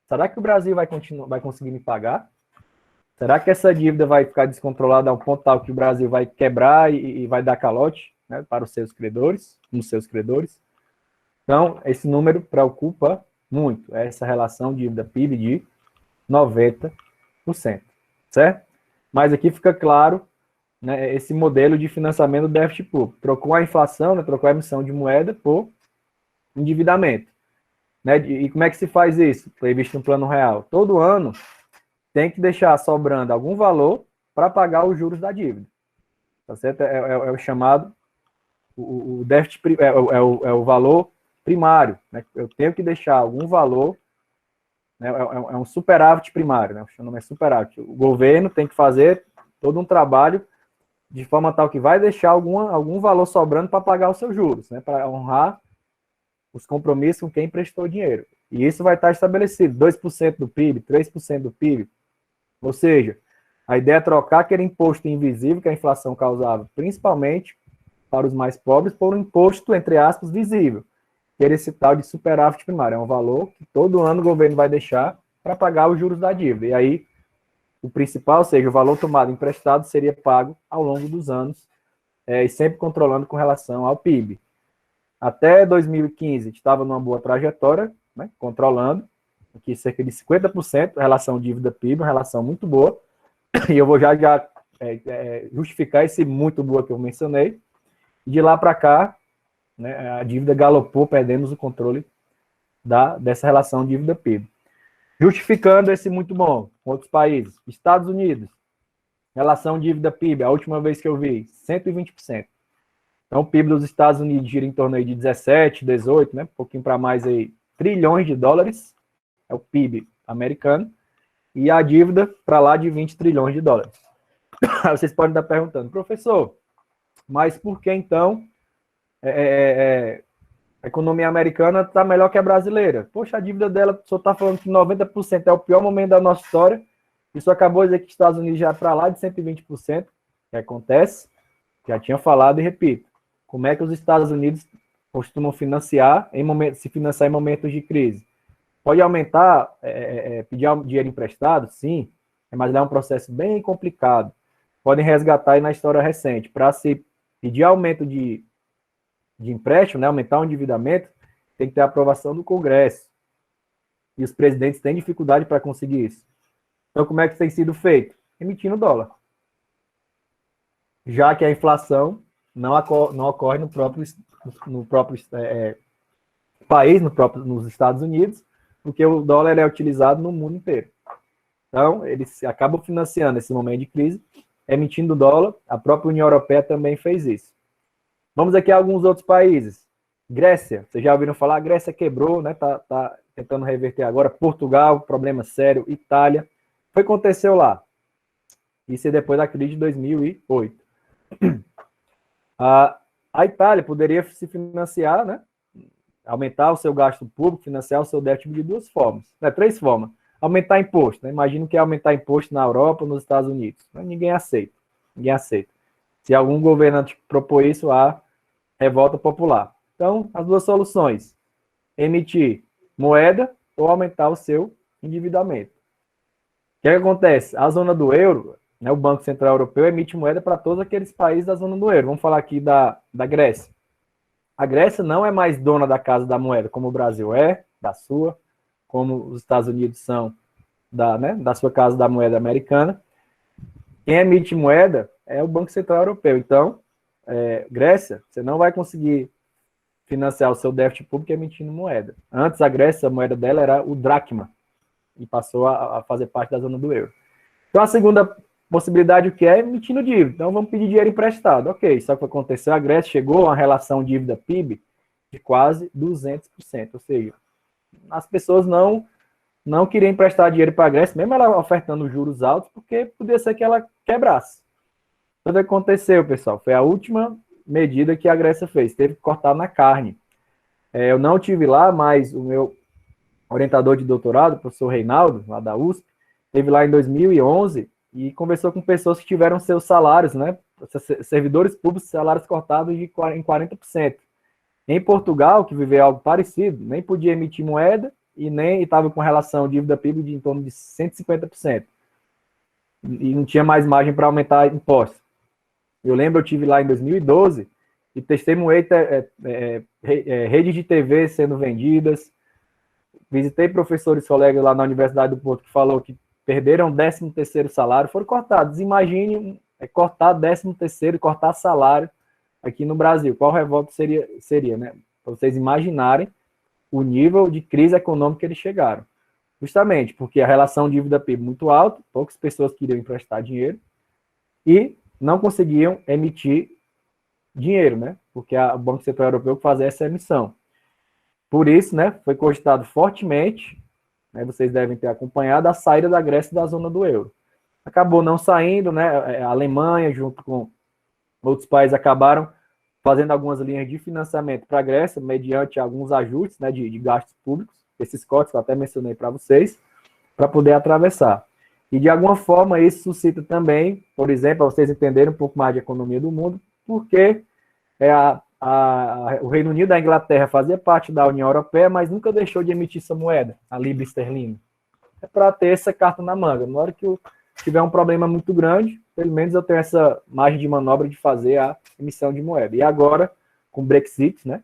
será que o Brasil vai conseguir me pagar? Será que essa dívida vai ficar descontrolada a um ponto tal que o Brasil vai quebrar e vai dar calote, né, para os seus credores, nos seus credores? Então, esse número preocupa muito, essa relação dívida-PIB de 90%, certo? Mas aqui fica claro, né, esse modelo de financiamento do déficit público. Trocou a inflação, né, trocou a emissão de moeda por endividamento. Né? E como é que se faz isso? Previsto no plano real. Todo ano tem que deixar sobrando algum valor para pagar os juros da dívida. Tá certo? É o chamado, o déficit, é o valor primário. Né? Eu tenho que deixar algum valor, né? É um superávit primário, né? O nome é superávit. O governo tem que fazer todo um trabalho de forma tal que vai deixar algum valor sobrando para pagar os seus juros, né? Para honrar os compromissos com quem emprestou dinheiro. E isso vai estar estabelecido, 2% do PIB, 3% do PIB. Ou seja, a ideia é trocar aquele imposto invisível que a inflação causava, principalmente para os mais pobres, por um imposto, entre aspas, visível, que era esse tal de superávit primário. É um valor que todo ano o governo vai deixar para pagar os juros da dívida. E aí, o principal, ou seja, o valor tomado emprestado seria pago ao longo dos anos, e sempre controlando com relação ao PIB. Até 2015, a gente estava numa boa trajetória, né, controlando, aqui cerca de 50% relação dívida-PIB, uma relação muito boa, e eu vou já justificar esse muito boa que eu mencionei. De lá para cá, né, a dívida galopou, perdemos o controle dessa relação dívida-PIB. Justificando esse muito bom com outros países. Estados Unidos, relação dívida-PIB, a última vez que eu vi, 120%. Então, o PIB dos Estados Unidos gira em torno aí de 17, 18, né, um pouquinho para mais aí, trilhões de dólares, é o PIB americano, e a dívida para lá de 20 trilhões de dólares. Aí vocês podem estar perguntando, professor, mas por que então a economia americana está melhor que a brasileira? Poxa, a dívida dela, só está falando que 90% é o pior momento da nossa história, isso acabou de dizer que os Estados Unidos já é para lá de 120%, que acontece, já tinha falado e repito, como é que os Estados Unidos costumam financiar se financiar em momentos de crise? Pode aumentar, pedir dinheiro emprestado? Sim, mas é um processo bem complicado. Podem resgatar aí na história recente. Para se pedir aumento de empréstimo, né, aumentar o endividamento, tem que ter a aprovação do Congresso. E os presidentes têm dificuldade para conseguir isso. Então, como é que tem sido feito? Emitindo dólar. Já que a inflação não ocorre no próprio país, nos Estados Unidos, porque o dólar é utilizado no mundo inteiro. Então, eles acabam financiando esse momento de crise, emitindo dólar. A própria União Europeia também fez isso. Vamos aqui a alguns outros países. Grécia, vocês já ouviram falar? A Grécia quebrou, né? Tá tentando reverter agora. Portugal, problema sério. Itália. O que aconteceu lá? Isso é depois da crise de 2008. A Itália poderia se financiar, né? Aumentar o seu gasto público, financiar o seu déficit de duas formas, né? Três formas. Aumentar imposto, né? Imagino que é aumentar imposto na Europa ou nos Estados Unidos. Ninguém aceita. Ninguém aceita. Se algum governante propor isso, há revolta popular. Então, as duas soluções: emitir moeda ou aumentar o seu endividamento. O que acontece? A zona do euro, né, o Banco Central Europeu emite moeda para todos aqueles países da zona do euro. Vamos falar aqui da Grécia. A Grécia não é mais dona da casa da moeda, como o Brasil é, da sua, como os Estados Unidos são da sua casa da moeda americana. Quem emite moeda é o Banco Central Europeu. Então, Grécia, você não vai conseguir financiar o seu déficit público emitindo moeda. Antes, a Grécia, a moeda dela era o dracma, e passou a fazer parte da zona do euro. Então, a segunda possibilidade, o que é? Emitindo dívida. Então, vamos pedir dinheiro emprestado. Ok, só que aconteceu, a Grécia chegou a uma relação dívida-PIB de quase 200%. Ou seja, as pessoas não queriam emprestar dinheiro para a Grécia, mesmo ela ofertando juros altos, porque podia ser que ela quebrasse. Então, o que aconteceu, pessoal? Foi a última medida que a Grécia fez. Teve que cortar na carne. Eu não tive lá, mas o meu orientador de doutorado, o professor Reinaldo, lá da USP, esteve lá em 2011 e conversou com pessoas que tiveram seus salários, né, servidores públicos, salários cortados em 40%. Em Portugal, que viveu algo parecido, nem podia emitir moeda e nem estava com relação dívida-PIB de em torno de 150%. E não tinha mais margem para aumentar impostos. Eu lembro, eu tive lá em 2012 e testemunhei redes de TV sendo vendidas. Visitei professores colegas lá na Universidade do Porto que falou que perderam 13º salário, foram cortados. Imagine cortar 13º, cortar salário aqui no Brasil. Qual revolta seria, né? Para vocês imaginarem o nível de crise econômica que eles chegaram. Justamente porque a relação dívida-PIB muito alta, poucas pessoas queriam emprestar dinheiro e não conseguiam emitir dinheiro, né? Porque o Banco Central Europeu fazia essa emissão. Por isso, né, foi cogitado fortemente, né, vocês devem ter acompanhado, a saída da Grécia da zona do euro. Acabou não saindo, né, a Alemanha, junto com outros países, acabaram fazendo algumas linhas de financiamento para a Grécia, mediante alguns ajustes, né, de gastos públicos, esses cortes que eu até mencionei para vocês, para poder atravessar. E, de alguma forma, isso suscita também, por exemplo, para vocês entenderem um pouco mais de economia do mundo, porque o Reino Unido, a Inglaterra, fazia parte da União Europeia, mas nunca deixou de emitir essa moeda, a libra esterlina. É para ter essa carta na manga. Na hora que eu tiver um problema muito grande, pelo menos eu tenho essa margem de manobra de fazer a emissão de moeda. E agora, com o Brexit, né,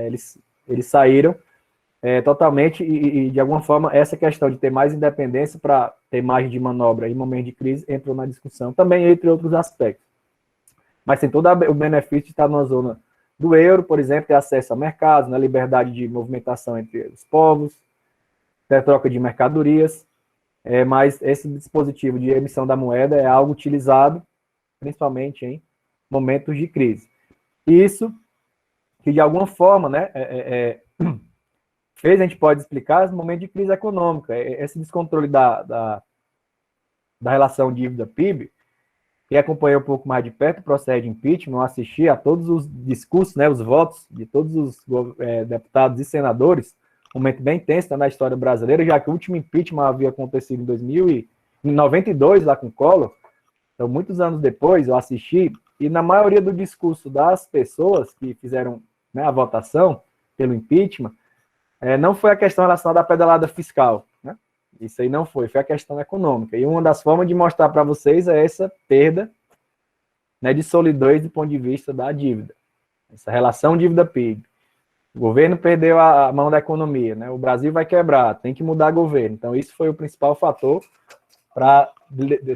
eles saíram totalmente e, de alguma forma, essa questão de ter mais independência para ter margem de manobra em momento de crise entrou na discussão, também entre outros aspectos. Mas tem todo o benefício de estar numa zona do euro, por exemplo, ter acesso a mercados, né, liberdade de movimentação entre os povos, ter troca de mercadorias, mas esse dispositivo de emissão da moeda é algo utilizado principalmente em momentos de crise. Isso que, de alguma forma, né, fez, a gente pode explicar, esse momento de crise econômica, esse descontrole da relação dívida-PIB. Quem acompanhou um pouco mais de perto o processo de impeachment, eu assisti a todos os discursos, né, os votos de todos os deputados e senadores, um momento bem tenso na história brasileira, já que o último impeachment havia acontecido em 92, lá com o Collor. Então, muitos anos depois, eu assisti, e na maioria do discurso das pessoas que fizeram, né, a votação pelo impeachment, não foi a questão relacionada à pedalada fiscal, né? Isso aí não foi a questão econômica. E uma das formas de mostrar para vocês é essa perda, né, de solidez do ponto de vista da dívida. Essa relação dívida-PIB. O governo perdeu a mão da economia, né? O Brasil vai quebrar, tem que mudar governo. Então, isso foi o principal fator para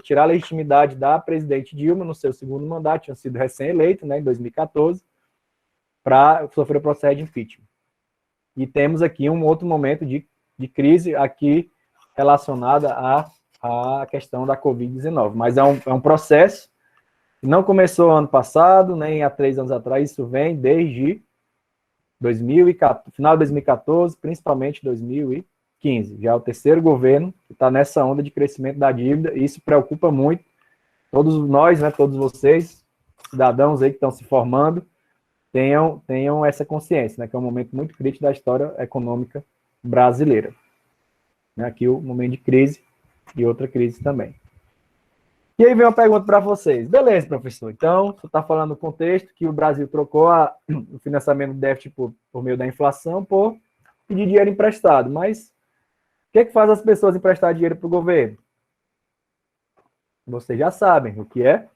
tirar a legitimidade da presidente Dilma no seu segundo mandato, tinha sido recém-eleito, né, em 2014, para sofrer o processo de impeachment. E temos aqui um outro momento de de crise aqui relacionada à questão da Covid-19. Mas é um processo que não começou ano passado, nem há 3 anos atrás, isso vem desde 2014, final de 2014, principalmente 2015. Já é o terceiro governo que está nessa onda de crescimento da dívida, e isso preocupa muito todos nós, né, todos vocês, cidadãos aí que estão se formando, tenham essa consciência, né, que é um momento muito crítico da história econômica brasileira. Aqui o momento de crise e outra crise também. E aí vem uma pergunta para vocês. Beleza, professor. Então, você está falando no contexto que o Brasil trocou o financiamento do déficit por meio da inflação por pedir dinheiro emprestado. Mas o que é que faz as pessoas emprestar dinheiro para o governo? Vocês já sabem o que é.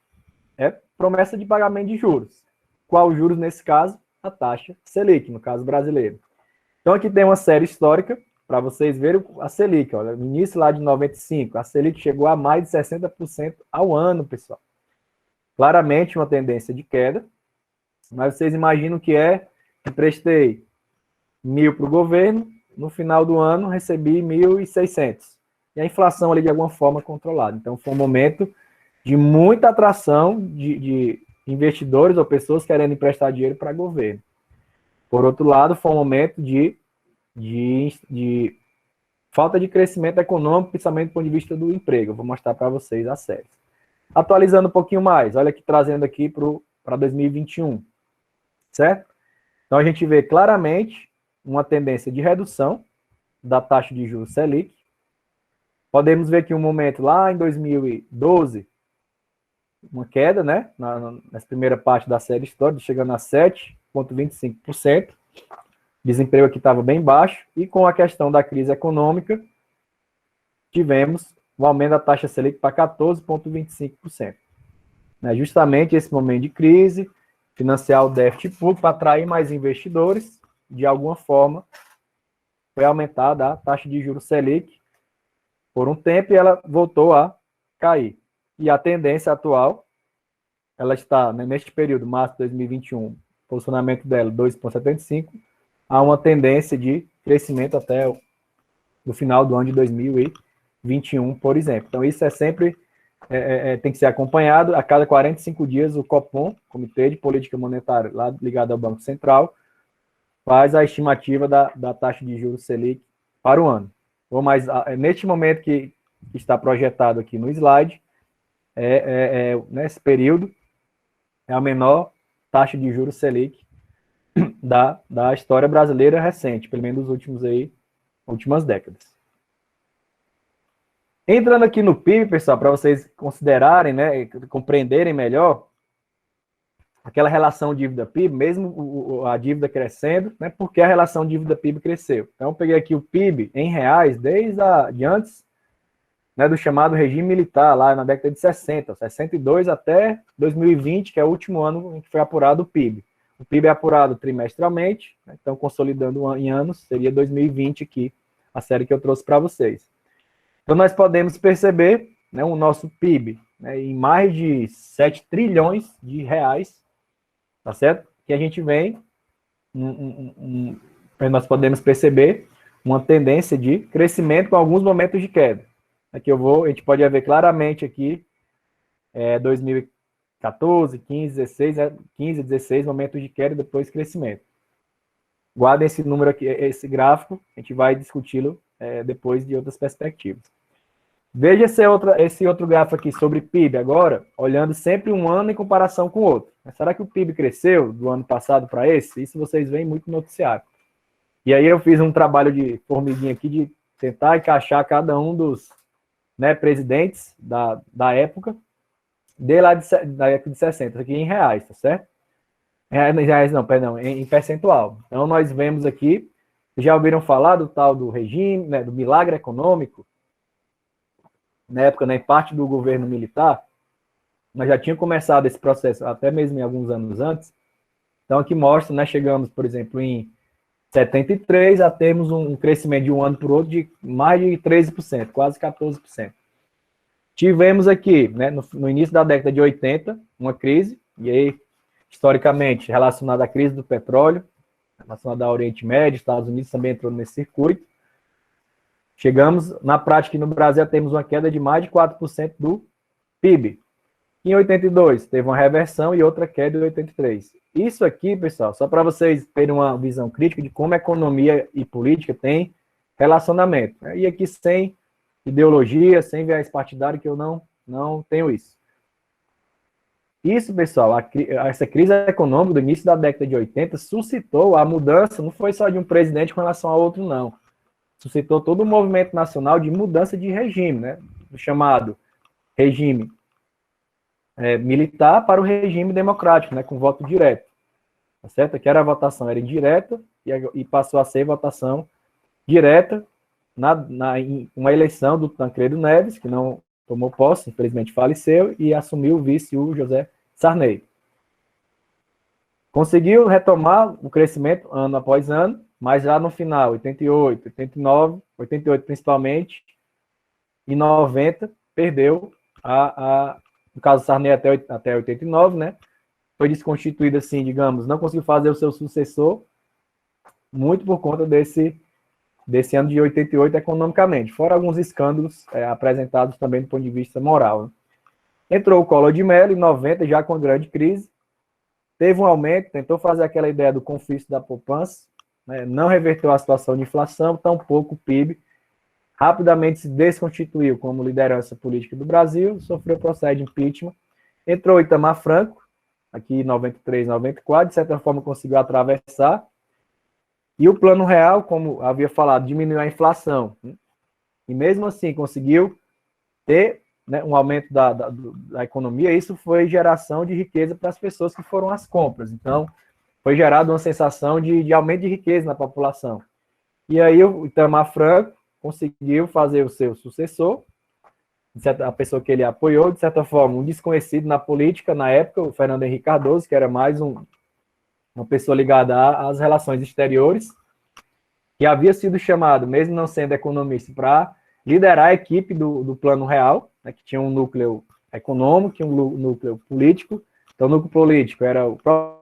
É promessa de pagamento de juros. Qual juros nesse caso? A taxa Selic, no caso brasileiro. Então aqui tem uma série histórica para vocês verem a Selic. Olha, no início lá de 95, a Selic chegou a mais de 60% ao ano, pessoal. Claramente uma tendência de queda, mas vocês imaginam que emprestei 1.000 para o governo, no final do ano recebi 1.600. E a inflação ali de alguma forma controlada. Então foi um momento de muita atração de investidores ou pessoas querendo emprestar dinheiro para o governo. Por outro lado, foi um momento de falta de crescimento econômico, principalmente do ponto de vista do emprego. Eu vou mostrar para vocês as séries. Atualizando um pouquinho mais, olha aqui, trazendo aqui para 2021, certo? Então, a gente vê claramente uma tendência de redução da taxa de juros Selic. Podemos ver que um momento lá em 2012, uma queda, né, nessa primeira parte da série histórica, chegando a 7,25%. Desemprego aqui estava bem baixo, e com a questão da crise econômica, tivemos o aumento da taxa Selic para 14,25%. Justamente esse momento de crise, financiar o déficit público para atrair mais investidores, de alguma forma, foi aumentada a taxa de juros Selic por um tempo e ela voltou a cair. E a tendência atual, ela está, né, neste período, março de 2021, posicionamento dela 2,75%, há uma tendência de crescimento até o final do ano de 2021, por exemplo. Então, isso é sempre, tem que ser acompanhado. A cada 45 dias, o Copom, Comitê de Política Monetária, lá ligado ao Banco Central, faz a estimativa da taxa de juros Selic para o ano. Bom, mas neste momento que está projetado aqui no slide, nesse período, é a menor taxa de juros Selic da história brasileira recente, pelo menos dos últimas décadas. Entrando aqui no PIB, pessoal, para vocês considerarem, né, compreenderem melhor aquela relação dívida-PIB, mesmo a dívida crescendo, né, porque a relação dívida-PIB cresceu. Então, eu peguei aqui o PIB em reais desde antes, né, do chamado regime militar, lá na década de 62 até 2020, que é o último ano em que foi apurado o PIB. O PIB é apurado trimestralmente, né, então consolidando em anos, seria 2020 aqui, a série que eu trouxe para vocês. Então nós podemos perceber, né, o nosso PIB, né, em mais de 7 trilhões de reais, tá certo? Que a gente vem, nós podemos perceber uma tendência de crescimento com alguns momentos de queda. Aqui a gente pode ver claramente aqui, 2014, 15, 16, momentos de queda e depois crescimento. Guardem esse número aqui, esse gráfico, a gente vai discuti-lo depois de outras perspectivas. Veja esse outro gráfico aqui sobre PIB agora, olhando sempre um ano em comparação com o outro. Mas será que o PIB cresceu do ano passado para esse? Isso vocês veem muito no noticiário. E aí eu fiz um trabalho de formiguinha aqui de tentar encaixar cada um dos, né, presidentes da época, da década de 60, aqui em reais, tá certo? Reais não, perdão, em percentual. Então, nós vemos aqui, já ouviram falar do tal do regime, né, do milagre econômico? Na época, né, parte do governo militar, nós já tínhamos começado esse processo, até mesmo em alguns anos antes. Então, aqui mostra, né, chegamos, por exemplo, em 73, a termos um crescimento de um ano para o outro de mais de 13%, quase 14%. Tivemos aqui, né, no início da década de 80, uma crise, e aí, historicamente, relacionada à crise do petróleo, relacionada ao Oriente Médio, Estados Unidos também entrou nesse circuito. Chegamos, na prática, no Brasil, temos uma queda de mais de 4% do PIB. Em 82, teve uma reversão e outra queda em 83. Isso aqui, pessoal, só para vocês terem uma visão crítica de como economia e política têm relacionamento. E aqui sem ideologia, sem viés partidário, que eu não tenho isso. Isso, pessoal, essa crise econômica do início da década de 80 suscitou a mudança, não foi só de um presidente com relação a outro, não. Suscitou todo um movimento nacional de mudança de regime, né? O chamado regime militar para o regime democrático, né? Com voto direto. Tá certo? Aqui a votação era indireta e passou a ser votação direta em uma eleição do Tancredo Neves, que não tomou posse, infelizmente faleceu, e assumiu o vice, o José Sarney. Conseguiu retomar o crescimento ano após ano, mas já no final, 88, 89, 88 principalmente, e 90, perdeu no caso Sarney até 89, né? Foi desconstituído assim, digamos, não conseguiu fazer o seu sucessor, muito por conta desse ano de 88 economicamente, fora alguns escândalos apresentados também do ponto de vista moral. Né? Entrou o Collor de Mello em 90, já com a grande crise, teve um aumento, tentou fazer aquela ideia do confisco da poupança, né? Não reverteu a situação de inflação, tampouco o PIB, rapidamente se desconstituiu como liderança política do Brasil, sofreu processo de impeachment, entrou o Itamar Franco, aqui em 93, 94, de certa forma conseguiu atravessar, e o Plano Real, como havia falado, diminuiu a inflação. Né? E mesmo assim conseguiu ter, né, um aumento da economia. Isso foi geração de riqueza para as pessoas que foram às compras. Então, foi gerada uma sensação de aumento de riqueza na população. E aí o Itamar Franco conseguiu fazer o seu sucessor, a pessoa que ele apoiou, de certa forma, um desconhecido na política, na época, o Fernando Henrique Cardoso, que era mais uma pessoa ligada às relações exteriores, que havia sido chamado, mesmo não sendo economista, para liderar a equipe do Plano Real, né, que tinha um núcleo econômico e um núcleo político. Então, o núcleo político era o próprio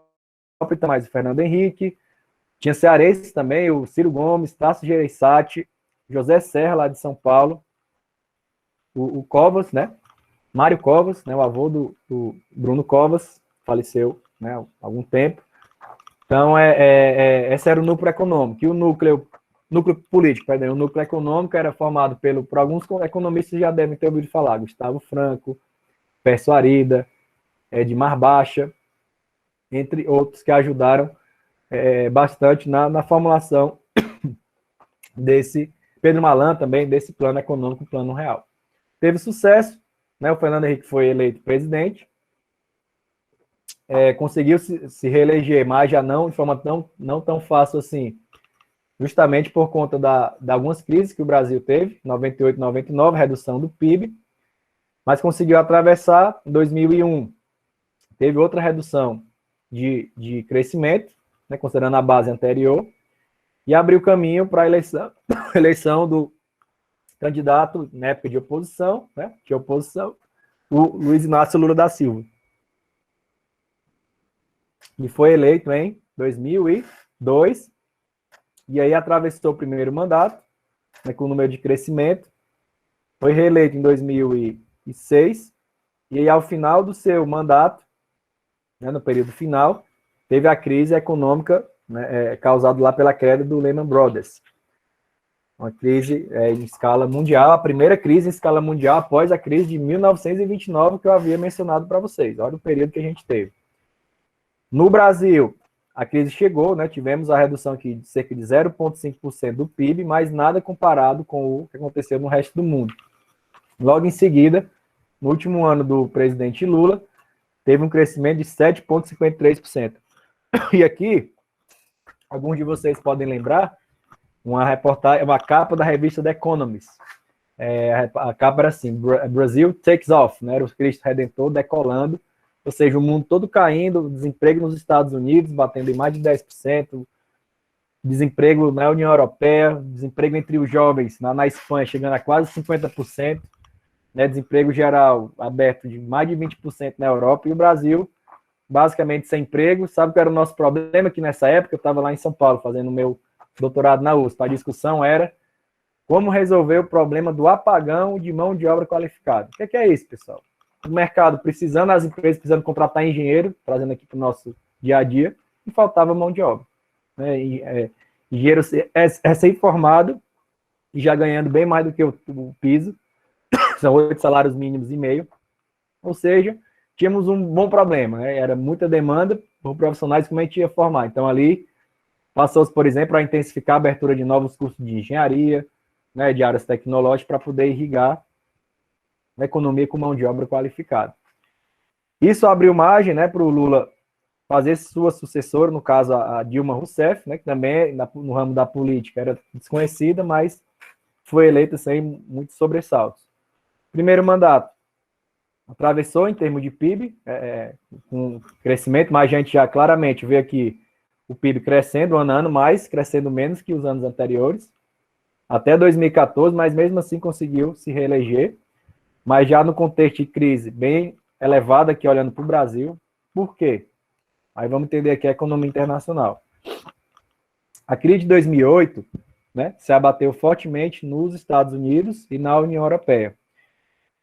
mais o Fernando Henrique, tinha cearenses também, o Ciro Gomes, Tasso Gereissati, José Serra, lá de São Paulo, o Covas, né, Mário Covas, né, o avô do Bruno Covas, faleceu, né, há algum tempo. Então, esse era o núcleo econômico. E o núcleo político, o núcleo econômico era formado por alguns economistas já devem ter ouvido falar, Gustavo Franco, Pércio Arida, Edmar Baixa, entre outros que ajudaram bastante na formulação desse, Pedro Malan também, desse plano econômico, plano real. Teve sucesso, né, o Fernando Henrique foi eleito presidente, conseguiu se reeleger, mas já não de forma não tão fácil assim, justamente por conta de algumas crises que o Brasil teve, 98, 99, redução do PIB, mas conseguiu atravessar. Em 2001, teve outra redução de crescimento, né, considerando a base anterior, e abriu caminho para a eleição do candidato, na época de oposição, o Luiz Inácio Lula da Silva. E foi eleito em 2002, e aí atravessou o primeiro mandato, né, com o número de crescimento, foi reeleito em 2006, e aí ao final do seu mandato, né, no período final, teve a crise econômica, né, causada lá pela queda do Lehman Brothers. Uma crise em escala mundial, a primeira crise em escala mundial após a crise de 1929, que eu havia mencionado para vocês. Olha o período que a gente teve. No Brasil, a crise chegou, né, tivemos a redução aqui de cerca de 0,5% do PIB, mas nada comparado com o que aconteceu no resto do mundo. Logo em seguida, no último ano do presidente Lula, teve um crescimento de 7,53%. E aqui, alguns de vocês podem lembrar, uma reportagem, uma capa da revista The Economist. A capa era assim, Brasil takes off, né, era o Cristo Redentor decolando, ou seja, o mundo todo caindo, desemprego nos Estados Unidos batendo em mais de 10%, desemprego na União Europeia, desemprego entre os jovens na Espanha chegando a quase 50%, né, desemprego geral aberto de mais de 20% na Europa, e o Brasil basicamente sem emprego. Sabe qual era o nosso problema? Que nessa época eu estava lá em São Paulo fazendo o meu doutorado na USP, a discussão era Como resolver o problema do apagão de mão de obra qualificada? O que é isso, pessoal? O mercado precisando, as empresas precisando contratar engenheiro, trazendo aqui para o nosso dia a dia, e faltava mão de obra. Né? Engenheiro recém-formado e já ganhando bem mais do que o piso, são 8 salários mínimos e meio, ou seja, tínhamos um bom problema, né? Era muita demanda por profissionais que a gente ia formar. Então, ali, passou-se, por exemplo, a intensificar a abertura de novos cursos de engenharia, né, de áreas tecnológicas, para poder irrigar a economia com mão de obra qualificada. Isso abriu margem, né, para o Lula fazer sua sucessora, no caso a Dilma Rousseff, né, que também no ramo da política era desconhecida, mas foi eleita sem muitos sobressaltos. Primeiro mandato, atravessou em termos de PIB, com crescimento, mas a gente já claramente vê aqui o PIB crescendo ano a ano, mas crescendo menos que os anos anteriores, até 2014, mas mesmo assim conseguiu se reeleger, mas já no contexto de crise bem elevada aqui olhando para o Brasil. Por quê? Aí vamos entender aqui a economia internacional. A crise de 2008, né, se abateu fortemente nos Estados Unidos e na União Europeia.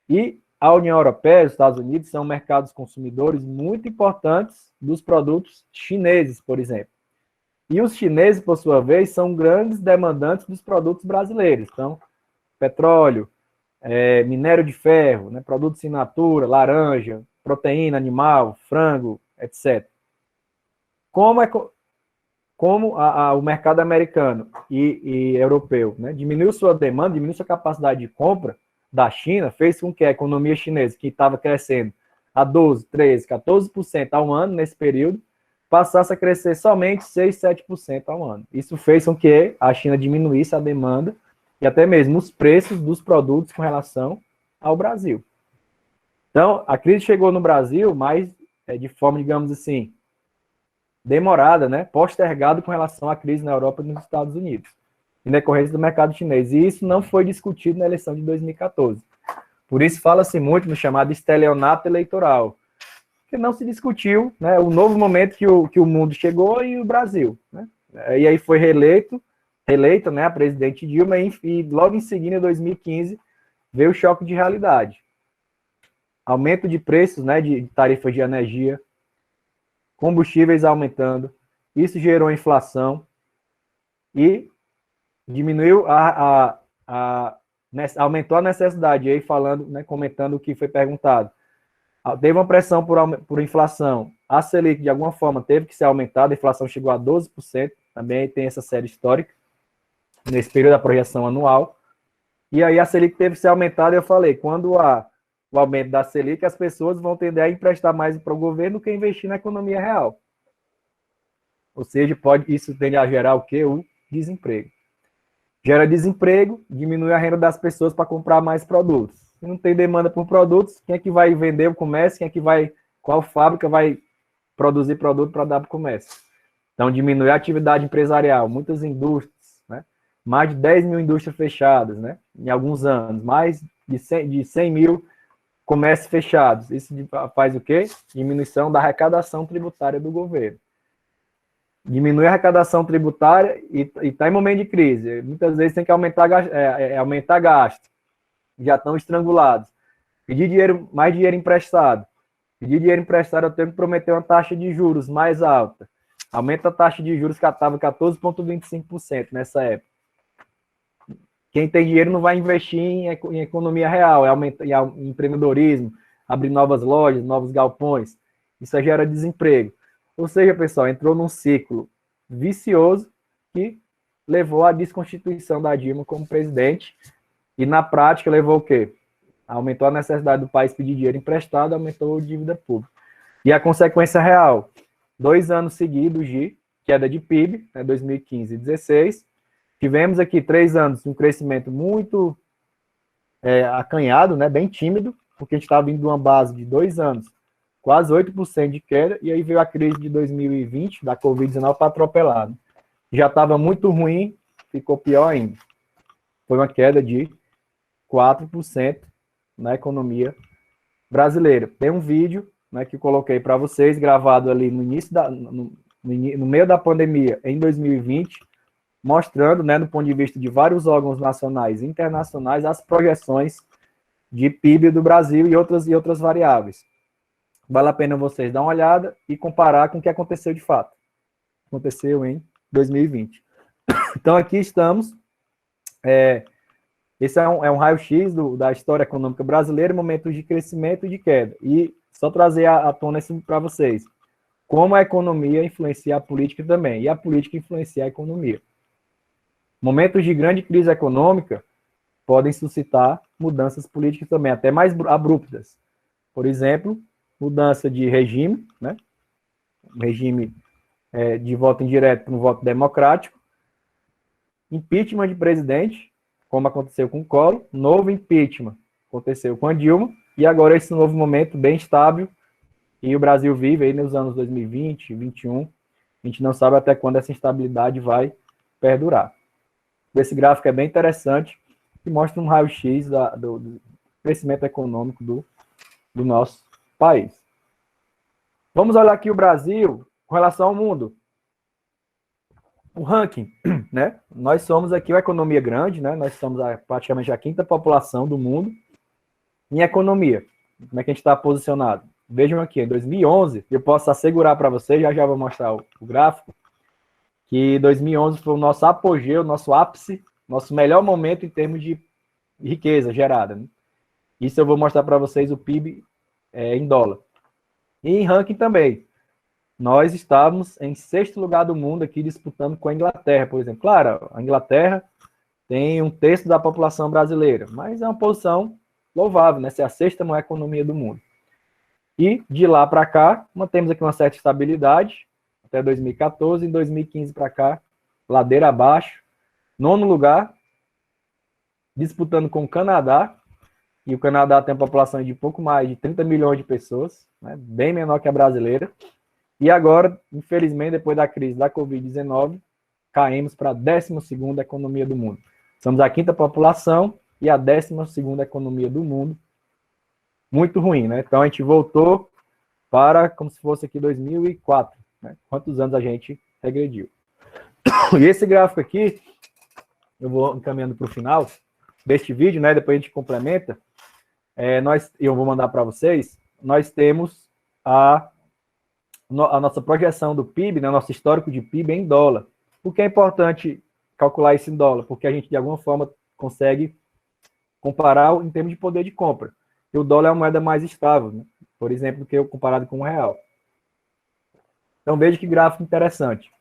E a União Europeia e os Estados Unidos são mercados consumidores muito importantes dos produtos chineses, por exemplo. E os chineses, por sua vez, são grandes demandantes dos produtos brasileiros. Então, petróleo, minério de ferro, né, produtos in natura, laranja, proteína animal, frango, etc. Como o mercado americano e europeu, né, diminuiu sua demanda, diminuiu sua capacidade de compra da China, fez com que a economia chinesa, que estava crescendo a 12%, 13%, 14% ao ano nesse período, passasse a crescer somente 6%, 7% ao ano. Isso fez com que a China diminuísse a demanda e até mesmo os preços dos produtos com relação ao Brasil. Então, a crise chegou no Brasil, mas de forma, digamos assim, demorada, né, postergada com relação à crise na Europa e nos Estados Unidos, em decorrência do mercado chinês. E isso não foi discutido na eleição de 2014. Por isso fala-se muito no chamado estelionato eleitoral, que não se discutiu, né, o novo momento que o mundo chegou e o Brasil. Né? E aí foi reeleita, né, a presidente Dilma, e logo em seguida, em 2015, veio o choque de realidade. Aumento de preços, né, de tarifas de energia, combustíveis aumentando, isso gerou inflação e diminuiu aumentou a necessidade, aí falando, né, comentando o que foi perguntado. Teve uma pressão por inflação. A Selic, de alguma forma, teve que ser aumentada, a inflação chegou a 12%, também tem essa série histórica, nesse período da projeção anual. E aí a Selic teve que ser aumentada, eu falei, quando há o aumento da Selic, as pessoas vão tender a emprestar mais para o governo do que investir na economia real. Ou seja, isso tende a gerar o quê? O desemprego. Gera desemprego, diminui a renda das pessoas para comprar mais produtos. Se não tem demanda por produtos, quem é que vai vender o comércio? Qual fábrica vai produzir produto para dar para o comércio? Então, diminui a atividade empresarial, muitas indústrias, né? Mais de 10 mil indústrias fechadas, né? Em alguns anos, mais de 100 mil comércios fechados. Isso faz o quê? Diminuição da arrecadação tributária do governo. Diminui a arrecadação tributária e está em momento de crise. Muitas vezes tem que aumentar gasto. Já estão estrangulados. Mais dinheiro emprestado. Pedir dinheiro emprestado, eu tenho que prometer uma taxa de juros mais alta. Aumenta a taxa de juros que estava 14,25% nessa época. Quem tem dinheiro não vai investir em economia real, em empreendedorismo, abrir novas lojas, novos galpões. Isso gera desemprego. Ou seja, pessoal, entrou num ciclo vicioso que levou à desconstituição da Dilma como presidente e, na prática, levou o quê? Aumentou a necessidade do país pedir dinheiro emprestado, aumentou a dívida pública. E a consequência real, 2 anos seguidos de queda de PIB, né, 2015 e 2016, tivemos aqui 3 anos de um crescimento muito acanhado, né, bem tímido, porque a gente estava vindo de uma base de 2 anos, quase 8% de queda, e aí veio a crise de 2020, da Covid-19, para atropelar. Né? Já estava muito ruim, ficou pior ainda. Foi uma queda de 4% na economia brasileira. Tem um vídeo, né, que eu coloquei para vocês, gravado ali no início no meio da pandemia, em 2020, mostrando, né, do ponto de vista de vários órgãos nacionais e internacionais, as projeções de PIB do Brasil e outras variáveis. Vale a pena vocês dar uma olhada e comparar com o que aconteceu de fato. Aconteceu em 2020. Então, aqui estamos. Esse é um raio-x da história econômica brasileira, momentos de crescimento e de queda. E só trazer à tona isso para vocês. Como a economia influencia a política também, e a política influencia a economia. Momentos de grande crise econômica podem suscitar mudanças políticas também, até mais abruptas. Por exemplo, mudança de regime, né? Regime de voto indireto para um voto democrático, impeachment de presidente, como aconteceu com o Collor, novo impeachment aconteceu com a Dilma, e agora esse novo momento bem estável, e o Brasil vive aí nos anos 2020, 2021, a gente não sabe até quando essa instabilidade vai perdurar. Esse gráfico é bem interessante, e mostra um raio-x do crescimento econômico do nosso país. Vamos olhar aqui o Brasil com relação ao mundo. O ranking, né? Nós somos aqui uma economia grande, né? Nós somos praticamente a 5ª população do mundo em economia. Como é que a gente está posicionado? Vejam aqui, em 2011, eu posso assegurar para vocês, já vou mostrar o gráfico, que 2011 foi o nosso apogeu, o nosso ápice, nosso melhor momento em termos de riqueza gerada, né? Isso eu vou mostrar para vocês o PIB em dólar. E em ranking também. Nós estávamos em 6º lugar do mundo aqui, disputando com a Inglaterra, por exemplo. Claro, a Inglaterra tem 1/3 da população brasileira, mas é uma posição louvável, né? Ser a 6ª maior economia do mundo. E de lá para cá, mantemos aqui uma certa estabilidade, até 2014, em 2015 para cá, ladeira abaixo, 9º lugar, disputando com o Canadá, e o Canadá tem uma população de pouco mais de 30 milhões de pessoas, né? Bem menor que a brasileira. E agora, infelizmente, depois da crise da Covid-19, caímos para a 12ª economia do mundo. Somos a 5ª população e a 12ª economia do mundo. Muito ruim, né? Então, a gente voltou para como se fosse aqui 2004. Né? Quantos anos a gente regrediu. E esse gráfico aqui, eu vou encaminhando para o final deste vídeo, né? Depois a gente complementa. Eu vou mandar para vocês. Nós temos a nossa projeção do PIB, né, nosso histórico de PIB em dólar. Por que é importante calcular isso em dólar? Porque a gente, de alguma forma, consegue comparar em termos de poder de compra. E o dólar é uma moeda mais estável, né? Por exemplo, que comparado com o real. Então, veja que gráfico interessante.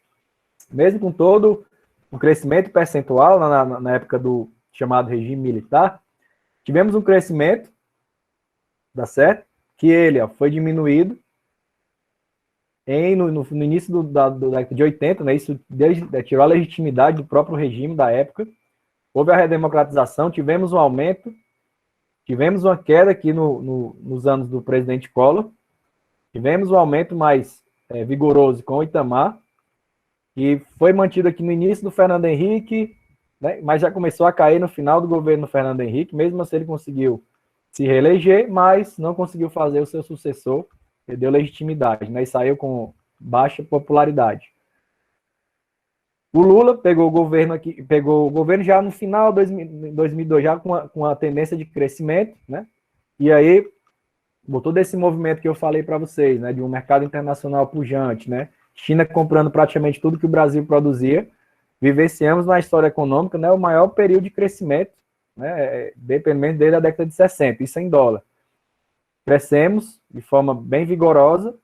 Mesmo com todo o crescimento percentual, na época do chamado regime militar, tivemos um crescimento, tá certo? Que ele foi diminuído no início da década de 80, né, isso tirou a legitimidade do próprio regime da época, houve a redemocratização, tivemos um aumento, tivemos uma queda aqui nos anos do presidente Collor, tivemos um aumento mais vigoroso com o Itamar, e foi mantido aqui no início do Fernando Henrique, né, mas já começou a cair no final do governo do Fernando Henrique, mesmo assim ele conseguiu se reeleger, mas não conseguiu fazer o seu sucessor, perdeu legitimidade, né? E saiu com baixa popularidade. O Lula pegou o governo já no final de 2002, já com a tendência de crescimento, né? E aí botou desse movimento que eu falei para vocês, né? De um mercado internacional pujante, né? China comprando praticamente tudo que o Brasil produzia. Vivenciamos na história econômica, né? O maior período de crescimento, né? Dependendo desde a década de 60, isso em dólar. Crescemos de forma bem vigorosa,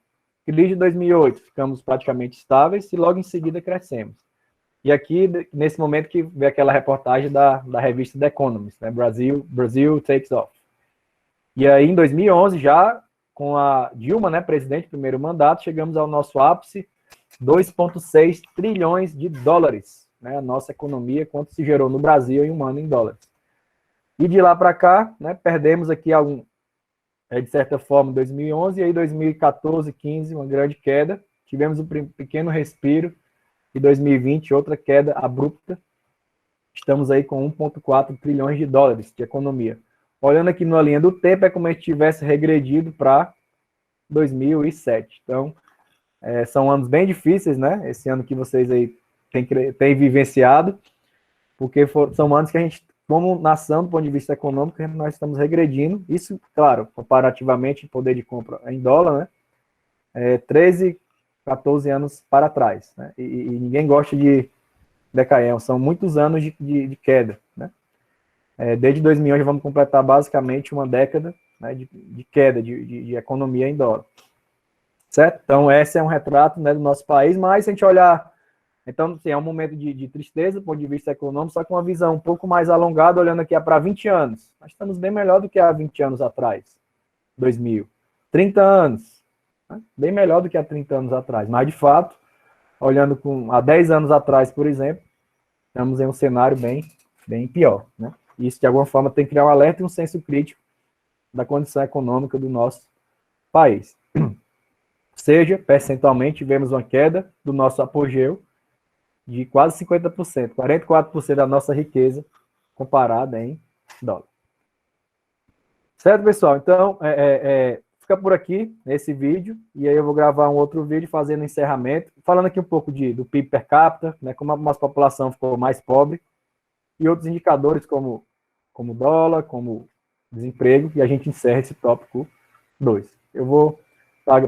crise de 2008, ficamos praticamente estáveis e logo em seguida crescemos. E aqui, nesse momento que vê aquela reportagem da revista The Economist, né? Brazil Takes Off. E aí, em 2011, já com a Dilma, né, presidente, primeiro mandato, chegamos ao nosso ápice, 2,6 trilhões de dólares, né? A nossa economia, quanto se gerou no Brasil em um ano em dólares. E de lá para cá, né, perdemos aqui de certa forma, 2011, e aí 2014, 15, uma grande queda. Tivemos um pequeno respiro, e 2020, outra queda abrupta. Estamos aí com 1,4 trilhões de dólares de economia. Olhando aqui na linha do tempo, é como se a gente tivesse regredido para 2007. Então, são anos bem difíceis, né? Esse ano que vocês aí tem vivenciado, porque são anos que a gente, como nação, do ponto de vista econômico, nós estamos regredindo. Isso, claro, comparativamente, poder de compra em dólar, né? 13, 14 anos para trás, né? E ninguém gosta de decair, são muitos anos de queda, né? Desde 2011 vamos completar basicamente uma década, né, de queda de economia em dólar. Certo? Então, esse é um retrato, né, do nosso país, mas se a gente olhar, então, assim, é um momento de tristeza do ponto de vista econômico, só com uma visão um pouco mais alongada, olhando aqui para 20 anos. Nós estamos bem melhor do que há 20 anos atrás, 2000. 30 anos, né? Bem melhor do que há 30 anos atrás, mas, de fato, olhando há 10 anos atrás, por exemplo, estamos em um cenário bem pior, né? Isso, de alguma forma, tem que criar um alerta e um senso crítico da condição econômica do nosso país. Seja, percentualmente, tivemos uma queda do nosso apogeu de quase 50%, 44% da nossa riqueza comparada em dólar. Certo, pessoal? Então, fica por aqui esse vídeo, e aí eu vou gravar um outro vídeo fazendo encerramento, falando aqui um pouco do PIB per capita, né, como a nossa população ficou mais pobre, e outros indicadores como dólar, como desemprego, e a gente encerra esse tópico 2. Eu vou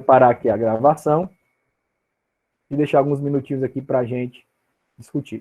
parar aqui a gravação e deixar alguns minutinhos aqui para a gente discutir.